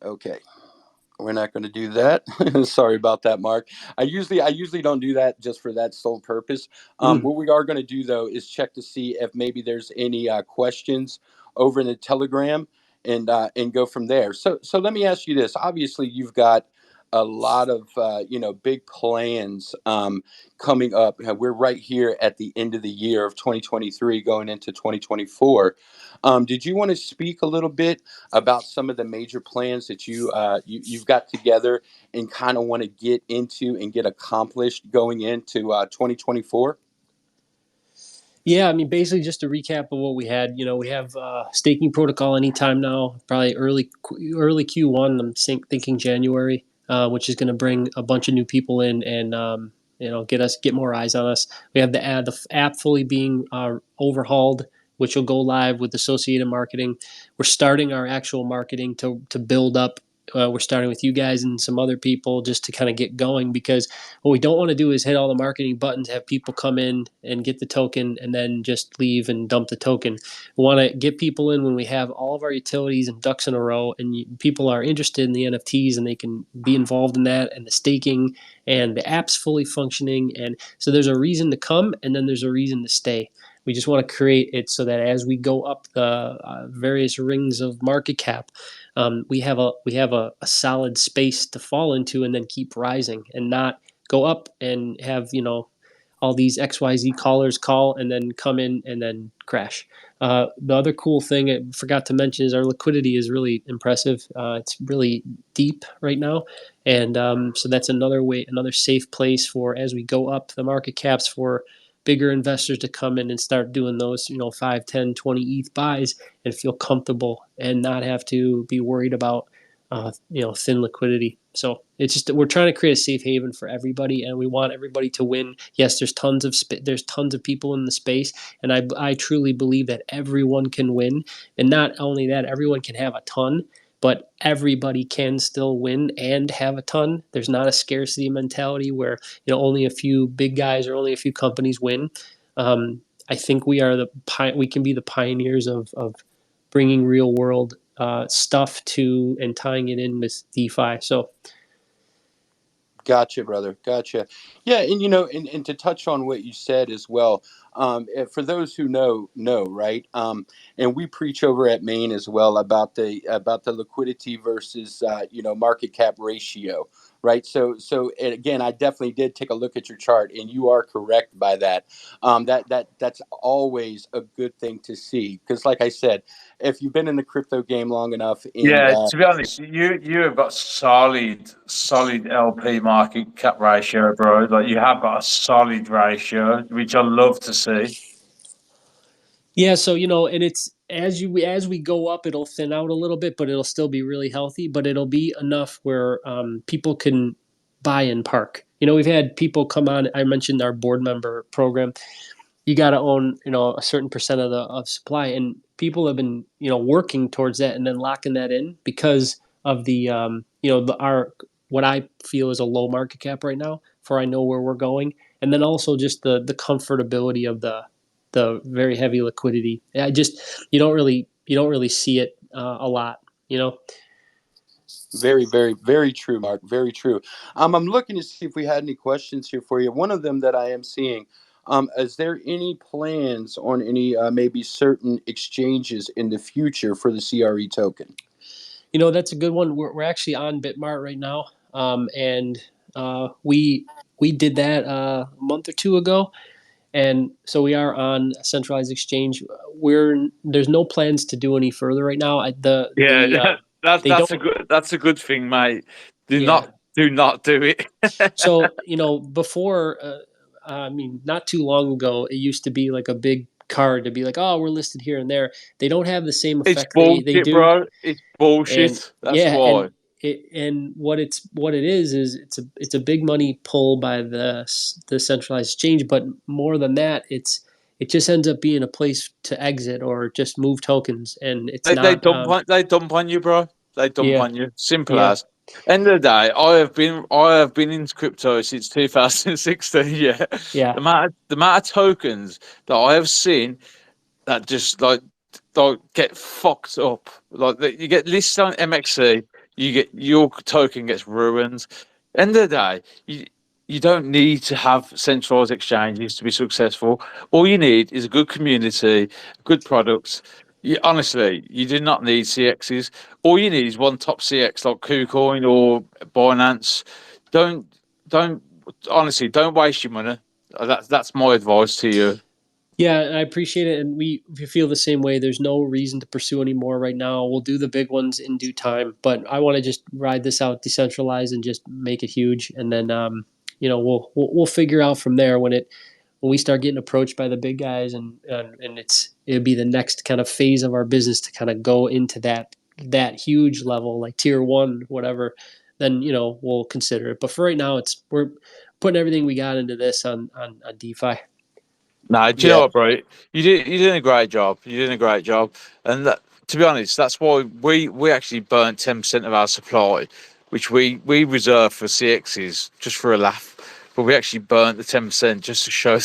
Okay. We're not going to do that. Sorry about that, Mark. I usually don't do that just for that sole purpose. What we are going to do though is check to see if maybe there's any questions over in the Telegram, and go from there. So let me ask you this. Obviously, you've got a lot of big plans coming up. We're right here at the end of the year of 2023, going into 2024. Did you want to speak a little bit about some of the major plans that you've got together and kind of want to get into and get accomplished going into 2024? Yeah, I mean, basically, just a recap of what we had. We have staking protocol anytime now, probably early Q1. I'm thinking January, which is going to bring a bunch of new people in and get more eyes on us. We have the app fully being overhauled, which will go live with associated marketing. We're starting our actual marketing to build up. We're starting with you guys and some other people just to kind of get going, because what we don't want to do is hit all the marketing buttons, have people come in and get the token and then just leave and dump the token. We want to get people in when we have all of our utilities and ducks in a row, and people are interested in the NFTs and they can be involved in that, and the staking, and the app's fully functioning. And so there's a reason to come, and then there's a reason to stay. We just want to create it so that as we go up the various rings of market cap, we have a solid space to fall into and then keep rising, and not go up and have all these XYZ callers call and then come in and then crash. The other cool thing I forgot to mention is our liquidity is really impressive. It's really deep right now, and so that's another safe place for, as we go up the market caps, for bigger investors to come in and start doing those 5, 10, 20 ETH buys and feel comfortable and not have to be worried about thin liquidity. So it's just that we're trying to create a safe haven for everybody, and we want everybody to win. Yes, there's tons of people in the space, and I truly believe that everyone can win, and not only that, everyone can have a ton, but everybody can still win and have a ton. There's not a scarcity mentality where only a few big guys or only a few companies win. I think we can be the pioneers of bringing real world stuff to and tying it in with DeFi. So, Gotcha, brother. Gotcha. Yeah, and to touch on what you said as well. For those who know, right? And we preach over at Maine as well about the liquidity versus market cap ratio, right? So and again, I definitely did take a look at your chart, and you are correct by that. That's always a good thing to see, because, like I said, if you've been in the crypto game long enough, and Yeah, to be honest, you have got solid LP market cap ratio, bro. Like you have got a solid ratio, which I love to see. yeah, so and it's as we go up, it'll thin out a little bit, but it'll still be really healthy. But it'll be enough where people can buy and park. We've had people come on. I mentioned our board member program. You got to own a certain percent of supply, and people have been working towards that and then locking that in because of the our what I feel is a low market cap right now. For I know where we're going, and then also just the comfortability of the very heavy liquidity. You don't really see it a lot, you know. Very, very, very true, Mark. Very true. I'm looking to see if we had any questions here for you. One of them that I am seeing, is there any plans on any maybe certain exchanges in the future for the CRE token? You know, that's a good one. We're actually on Bitmart right now, and we did that a month or two ago, and so we are on a centralized exchange. There's no plans to do any further right now. Yeah, They don't. that's a good thing, mate. Yeah. Do not do it. So you know, before, I mean, not too long ago, it used to be like a big card to be like, oh, we're listed here and there. They don't have the same It's effect they bullshit, do. bro. It's And bullshit. That's yeah, and why. what it is it's a big money pull by the centralized exchange, but more than that, it just ends up being a place to exit or just move tokens, and it's not. They dump on you, bro. They dump Yeah, on you. Simple yeah, as. End of the day, I have been into crypto since 2016. Yeah, yeah, the amount of tokens that I have seen that just like get fucked up. You get listed on MXC, you get your token gets ruined. End of the day, you don't need to have centralized exchanges to be successful. All you need is a good community, good products. Honestly, you do not need CXs. All you need is one top CX like KuCoin or Binance. Don't don't honestly don't waste your money. That's my advice to you. yeah. I appreciate it, and we feel the same way. There's no reason to pursue any more right now. We'll do the big ones in due time, but I want to just ride this out decentralized and just make it huge, and then you know, we'll figure out from there when we start getting approached by the big guys, and it'll be the next kind of phase of our business to kind of go into that huge level, like tier one, whatever. Then you know, we'll consider it. But for right now, we're putting everything we got into this on DeFi. No, do you know Yeah. what, bro? You're doing a great job. You're doing a great job, and to be honest, that's why we actually burnt 10% of our supply, which we reserve for CXs just for a laugh. But we actually burnt the 10% just to show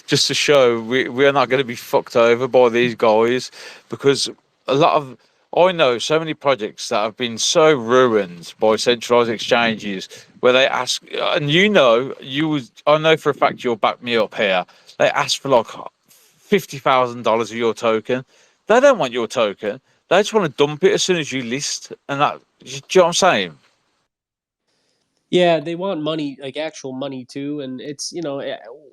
just to show we are not going to be fucked over by these guys, because a lot of I know so many projects that have been so ruined by centralized exchanges where they ask, and I know for a fact you'll back me up here. They ask for like $50,000 of your token. They don't want your token. They just want to dump it as soon as you list. And that, do you know what I'm saying? Yeah, they want money, like actual money too, and it's you know,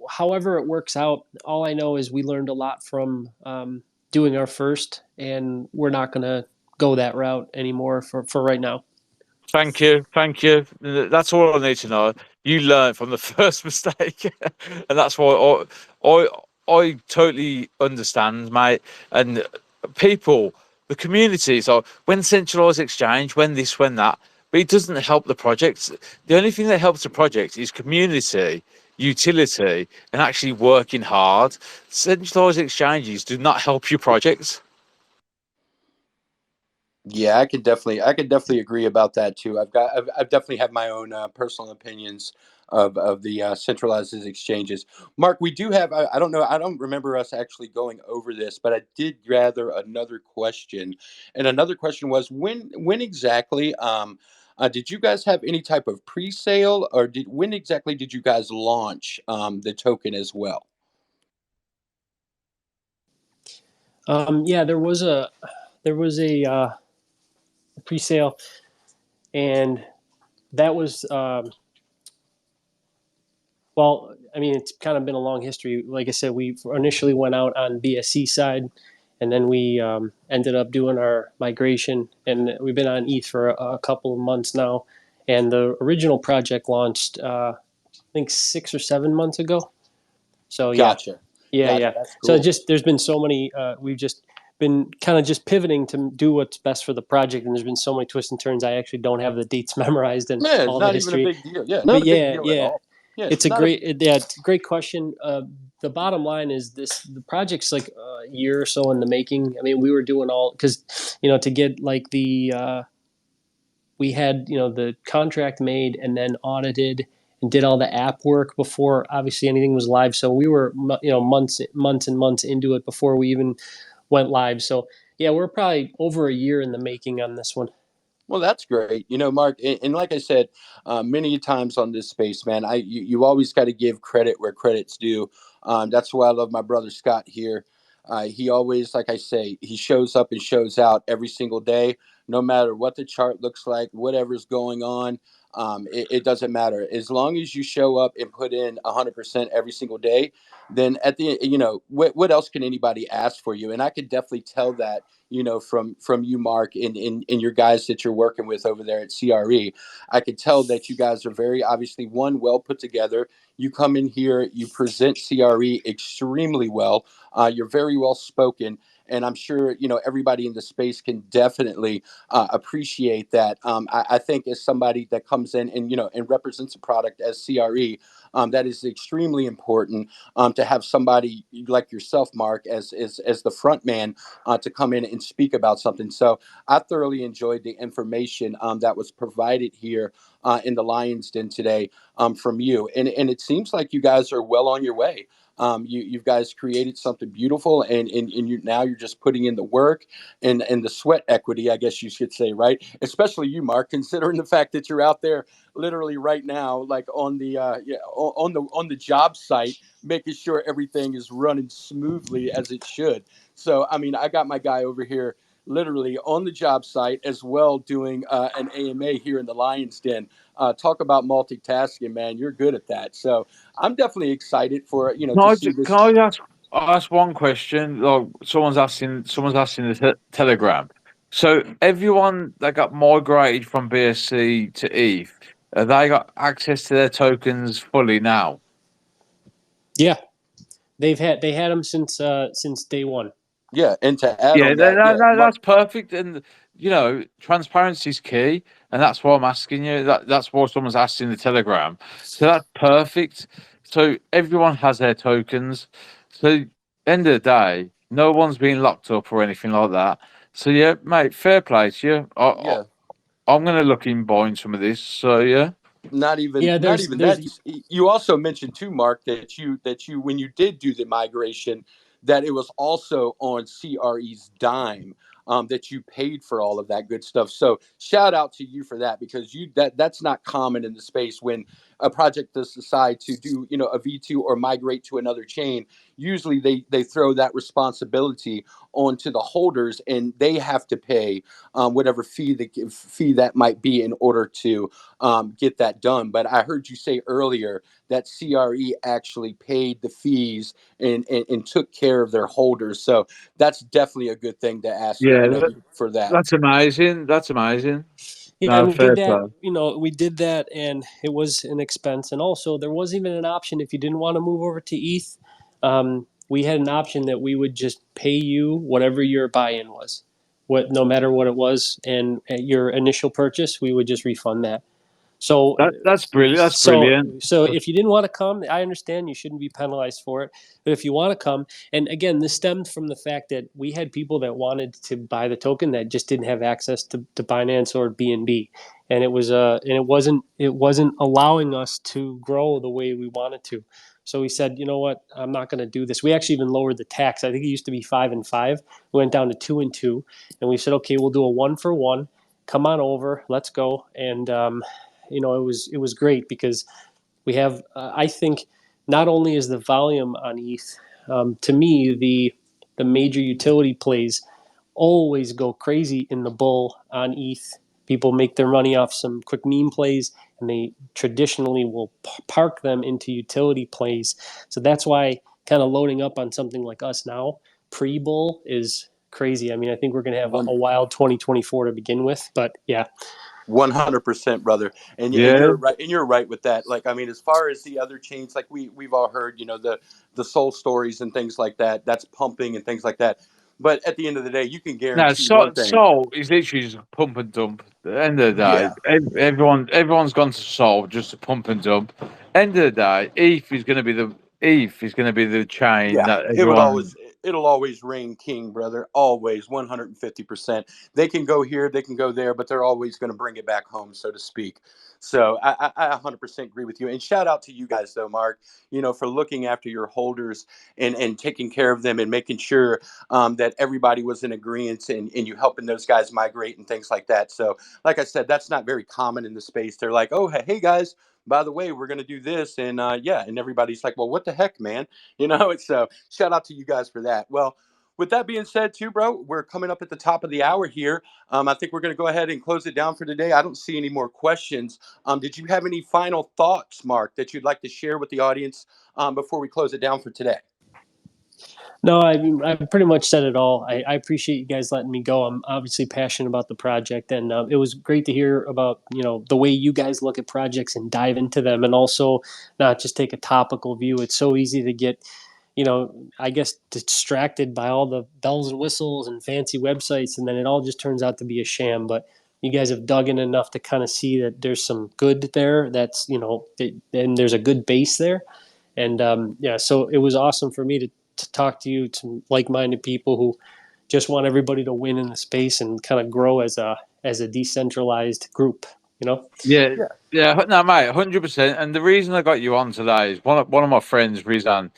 however it works out. All I know is we learned a lot from doing our first, and we're not gonna go that route anymore for right now. Thank you, thank you. That's all I need to know. You learn from the first mistake, and that's why I totally understand, mate. And people, the communities are when centralized exchange, when this, when that, but it doesn't help the projects. The only thing that helps the project is community, utility, and actually working hard. Centralized exchanges do not help your projects. Yeah, I could definitely agree about that too. I've definitely have my own personal opinions of the centralized exchanges. Mark, we do have, I don't know, I don't remember us actually going over this, but I did gather another question. And another question was when exactly did you guys have any type of pre-sale, or when exactly did you guys launch the token as well? Yeah, there was a pre-sale, and that was well, I mean, it's kind of been a long history. Like I said, we initially went out on BSC side, and then we ended up doing our migration, and we've been on ETH for a couple of months now. And the original project launched, I think, 6 or 7 months ago. So yeah, Gotcha. yeah, Gotcha. yeah. That's So cool. just there's been so many. We've just been kind of just pivoting to do what's best for the project, and there's been so many twists and turns. I actually don't have the dates memorized and Man, it's all the not even a history. big deal. Yeah, But not a big yeah, deal at yeah, all. Yeah, it's it's a not a it's a great question. The bottom line is the project's like a year or so in the making. I mean, we were doing all because you know to get like the we had you know the contract made and then audited and did all the app work before obviously anything was live. So we were, months and months into it before we even went live. So yeah, we're probably over a year in the making on this one. Well, that's great. Mark, and like I said, many times on this space, man, you always got to give credit where credit's due. That's why I love my brother Scott here. He always, like I say, he shows up and shows out every single day, no matter what the chart looks like, whatever's going on. It doesn't matter as long as you show up and put in 100% every single day. Then at the what else can anybody ask for you? And I could definitely tell that from you, Mark, and your guys that you're working with over there at CRE. I could tell that you guys are very obviously well put together. You come in here, you present CRE extremely well. You're very well spoken. And I'm sure, everybody in the space can definitely appreciate that. I think as somebody that comes in and represents a product as CRE, that is extremely important to have somebody like yourself, Mark, as the front man to come in and speak about something. So I thoroughly enjoyed the information that was provided here in the Lions Den today from you. And it seems like you guys are well on your way. You guys created something beautiful, and you're just putting in the work and the sweat equity, I guess you should say, right? Especially you, Mark, considering the fact that you're out there literally right now, like on the job site, making sure everything is running smoothly as it should. So, I mean, I got my guy over here literally on the job site as well doing an AMA here in the Lions Den. Talk about multitasking, man. You're good at that. So I'm definitely excited for, to see this. Can I ask one question? Like someone's asking the Telegram. So everyone that got migrated from BSC to ETH, they got access to their tokens fully now. Yeah, they had them since day one. Yeah, and to add on that, that's perfect. And transparency is key, and that's why I'm asking you. That's why someone's asking the Telegram. So that's perfect. So everyone has their tokens. So end of the day, no one's being locked up or anything like that. So yeah, mate, fair play to you. I'm gonna look in buying some of this. So yeah. Not even that. You also mentioned too, Mark, that you when you did do the migration, that it was also on CRE's dime. That you paid for all of that good stuff. So shout out to you for that, because that's not common in the space. When a project does decide to do a V2 or migrate to another chain, usually they throw that responsibility onto the holders, and they have to pay whatever fee that might be in order to get that done. But I heard you say earlier that CRE actually paid the fees and took care of their holders. So that's definitely a good thing to ask for that. That's amazing. Yeah, and we did that. We did that, and it was an expense. And also, there was even an option if you didn't want to move over to ETH. We had an option that we would just pay you whatever your buy-in was, no matter what it was, and at your initial purchase, we would just refund that. So that's brilliant. That's brilliant. So if you didn't want to come, I understand you shouldn't be penalized for it. But if you want to come, and again, this stemmed from the fact that we had people that wanted to buy the token that just didn't have access to Binance or BNB, and it wasn't allowing us to grow the way we wanted to. So we said, you know what, I'm not going to do this. We actually even lowered the tax. I think it used to be 5 and 5. We went down to 2 and 2, and we said, okay, we'll do a 1 for 1. Come on over, let's go. And it was great because we have, I think, not only is the volume on ETH, to me, the major utility plays always go crazy in the bull on ETH. People make their money off some quick meme plays, and they traditionally will park them into utility plays. So that's why kind of loading up on something like us now, pre-bull, is crazy. I mean, I think we're going to have a wild 2024 to begin with, but yeah. 100%, brother. And you're right. And you're right with that. Like, I mean, as far as the other chains, like we've all heard, the Soul Stories and things like that, that's pumping and things like that. But at the end of the day, you can guarantee one thing. Soul is literally just pump and dump. At the end of the day, everyone's gone to Soul just to pump and dump. End of the day, ETH is going to be the chain. Yeah, that everyone... it'll always reign king, brother. Always, 150%. They can go here, they can go there, but they're always going to bring it back home, so to speak. So I 100% agree with you. And shout out to you guys, though, Mark, for looking after your holders and taking care of them and making sure that everybody was in agreement and you helping those guys migrate and things like that. So, like I said, that's not very common in the space. They're like, oh, hey guys, by the way, we're going to do this. And yeah, and everybody's like, well, what the heck, man? So shout out to you guys for that. Well, with that being said, too, bro, we're coming up at the top of the hour here. I think we're going to go ahead and close it down for today. I don't see any more questions. Did you have any final thoughts, Mark, that you'd like to share with the audience before we close it down for today? No, I pretty much said it all. I appreciate you guys letting me go. I'm obviously passionate about the project, and it was great to hear about the way you guys look at projects and dive into them, and also not just take a topical view. It's so easy to get, I guess, distracted by all the bells and whistles and fancy websites, and then it all just turns out to be a sham. But you guys have dug in enough to kind of see that there's some good there. That's and there's a good base there, and yeah, so it was awesome for me to talk to you, to like-minded people who just want everybody to win in the space and kind of grow as a decentralized group. Yeah, yeah, no, mate, 100%. And the reason I got you on today is one of my friends, Rizan.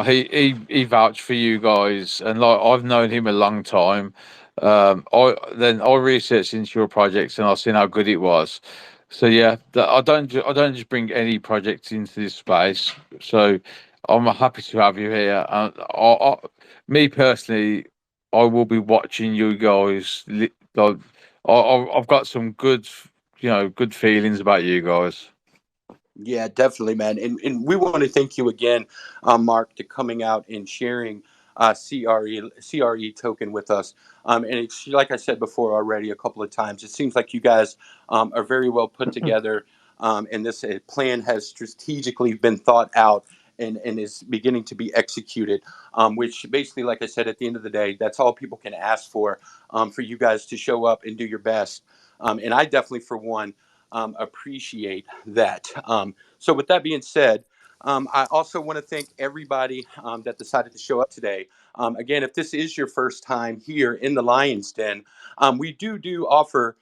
He vouched for you guys, and like I've known him a long time. I researched into your projects and I've seen how good it was. So yeah, I don't just bring any projects into this space. So I'm happy to have you here. And me personally, I will be watching you guys. Like, I've got some good feelings about you guys. Yeah, definitely, man. And we want to thank you again, Mark, to coming out and sharing CRE token with us. And it's like I said before already a couple of times, it seems like you guys are very well put together. And this plan has strategically been thought out and is beginning to be executed, which basically, like I said, at the end of the day, that's all people can ask for you guys to show up and do your best. And I definitely, for one, appreciate that. So, with that being said, I also want to thank everybody that decided to show up today. Again, if this is your first time here in the Lions Den, we do offer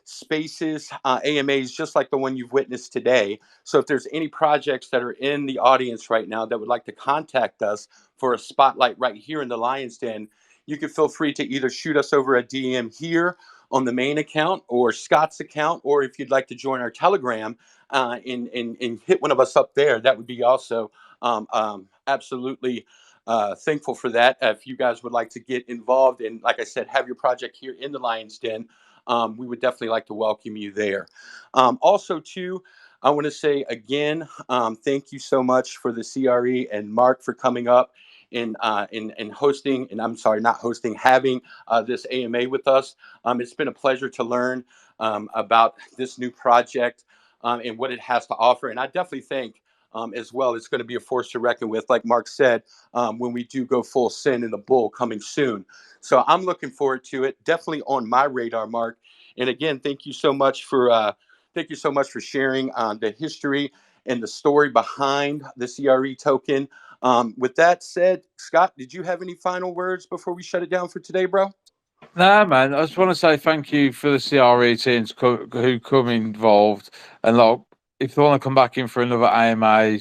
spaces, AMAs, just like the one you've witnessed today. So, if there's any projects that are in the audience right now that would like to contact us for a spotlight right here in the Lions Den, you can feel free to either shoot us over a DM here on the main account or Scott's account, or if you'd like to join our Telegram and hit one of us up there, that would be also absolutely thankful for that. If you guys would like to get involved and, like I said, have your project here in the Lions Den, we would definitely like to welcome you there. Also, too, I want to say again, thank you so much for the CRE and Mark for coming up and hosting, and I'm sorry, not hosting, having this AMA with us. It's been a pleasure to learn about this new project and what it has to offer. And I definitely think as well, it's going to be a force to reckon with, like Mark said, when we do go full send in the bull coming soon. So I'm looking forward to it. Definitely on my radar, Mark. And again, thank you so much for sharing the history and the story behind the CRE token. With that said, Scott, did you have any final words before we shut it down for today, bro? No, man, I just want to say thank you for the CRE teams who come involved. And like, if they want to come back in for another AMA,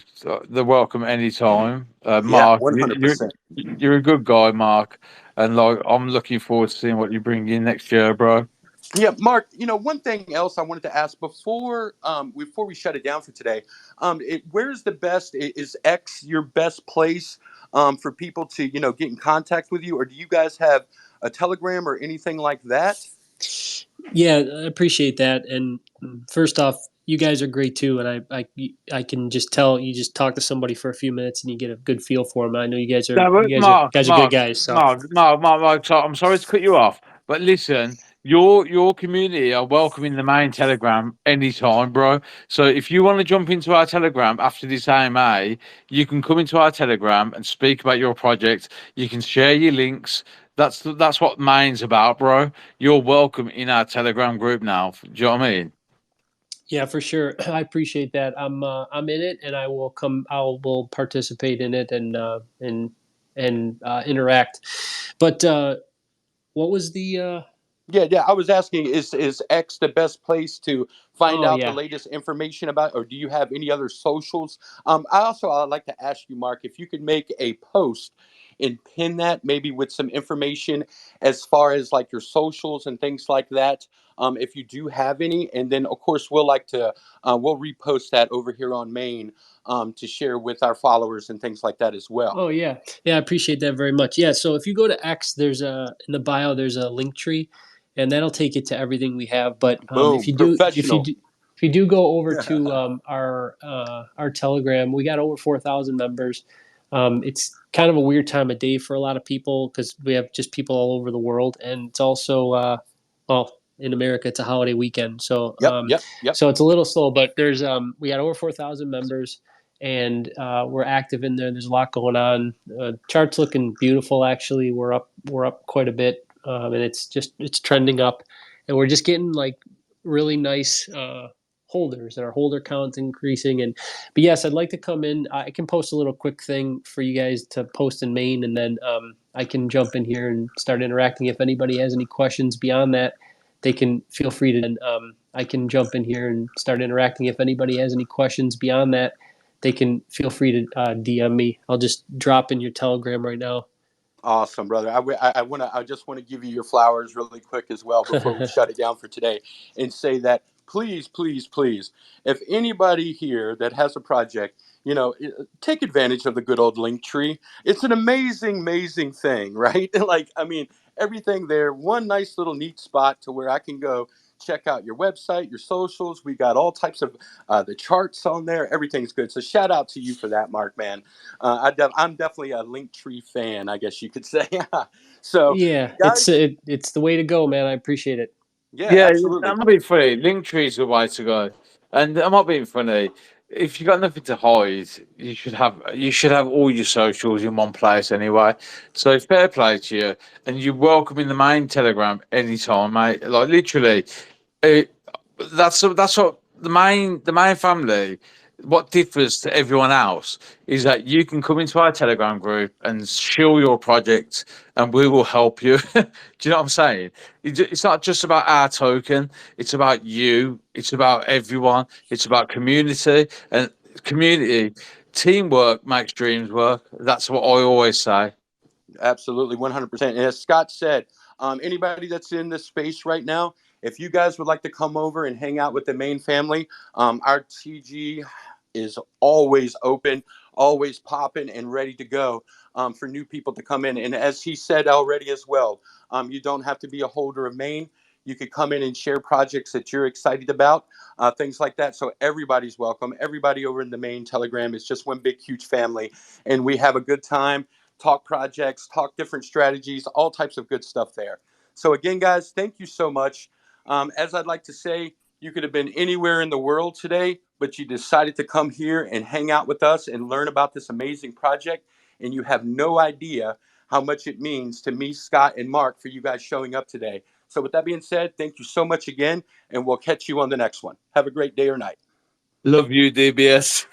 they're welcome anytime. Yeah, Mark, 100%. you're a good guy, Mark. And like, I'm looking forward to seeing what you bring in next year, bro. Yeah, Mark, one thing else I wanted to ask before we shut it down for today, where's the best, is X your best place for people to, get in contact with you, or do you guys have a Telegram or anything like that? Yeah, I appreciate that. And first off, you guys are great too. And I can just tell you just talk to somebody for a few minutes and you get a good feel for them. I know No, but guys are good guys. So Mark. So I'm sorry to cut you off, but listen, your community are welcome in the main Telegram anytime, bro. So if you want to jump into our Telegram after this AMA, you can come into our Telegram and speak about your project. You can share your links. That's what main's about, bro. You're welcome in our Telegram group now. Do you know what I mean? yeah, for sure. I appreciate that. I'm in it and I will participate in it and and interact. But what was the? Yeah. I was asking, is X the best place to find Oh out the yeah. latest information about, or do you have any other socials? I'd like to ask you, Mark, if you could make a post and pin that maybe with some information as far as like your socials and things like that. If you do have any, and then of course we'll repost that over here on Maine to share with our followers and things like that as well. Oh yeah. Yeah, I appreciate that very much. Yeah. So if you go to X, there's a in the bio, there's a link tree, and that'll take you to everything we have. But Boom, professional. if you do go over to our Telegram, we got over 4,000 members. It's kind of a weird time of day for a lot of people because we have just people all over the world, and it's also well, in America, it's a holiday weekend, so Yep. so it's a little slow. But there's we got over 4,000 members, and we're active in there. There's a lot going on. Chart's looking beautiful. Actually, we're up quite a bit, and it's trending up, and we're just getting like really nice holders, and our holder count's increasing. And but yes, I'd like to come in. I can post a little quick thing for you guys to post in Maine, and then I can jump in here and start interacting. If anybody has any questions beyond that, they can feel free to. I can jump in here and start interacting. If anybody has any questions beyond that, they can feel free to DM me. I'll just drop in your Telegram right now. Awesome, brother. I just want to give you your flowers really quick as well before we shut it down for today, and say that please, please, please, if anybody here that has a project, take advantage of the good old link tree. It's an amazing, amazing thing, right? Like, I mean, everything there, one nice little neat spot to where I can go check out your website, your socials. We got all types of the charts on there. Everything's good. So shout out to you for that, Mark, man. I'm definitely a Linktree fan, I guess you could say. So, Yeah, guys, it's the way to go, man. I appreciate it. yeah, Yeah, absolutely. I'm not being funny. Linktree is the way to go, and I'm not being funny. If you got nothing to hide, you should have all your socials in one place anyway. So fair play to you, and you're welcome in the main Telegram anytime, mate. Like literally, it, that's what the main family. What differs to everyone else is that you can come into our Telegram group and show your project, and we will help you. Do you know what I'm saying? It's not just about our token. It's about you. It's about everyone. It's about community and community. Teamwork makes dreams work. That's what I always say. Absolutely, 100%. And as Scott said, anybody that's in this space right now, if you guys would like to come over and hang out with the main family, our TG is always open, always popping and ready to go for new people to come in. And as he said already as well, you don't have to be a holder of Maine. You could come in and share projects that you're excited about, things like that. So everybody's welcome. Everybody over in the main Telegram is just one big, huge family. And we have a good time, talk projects, talk different strategies, all types of good stuff there. So again, guys, thank you so much. As I'd like to say, you could have been anywhere in the world today, but you decided to come here and hang out with us and learn about this amazing project. And you have no idea how much it means to me, Scott, and Mark for you guys showing up today. So with that being said, thank you so much again, and we'll catch you on the next one. Have a great day or night. Love you, DBS.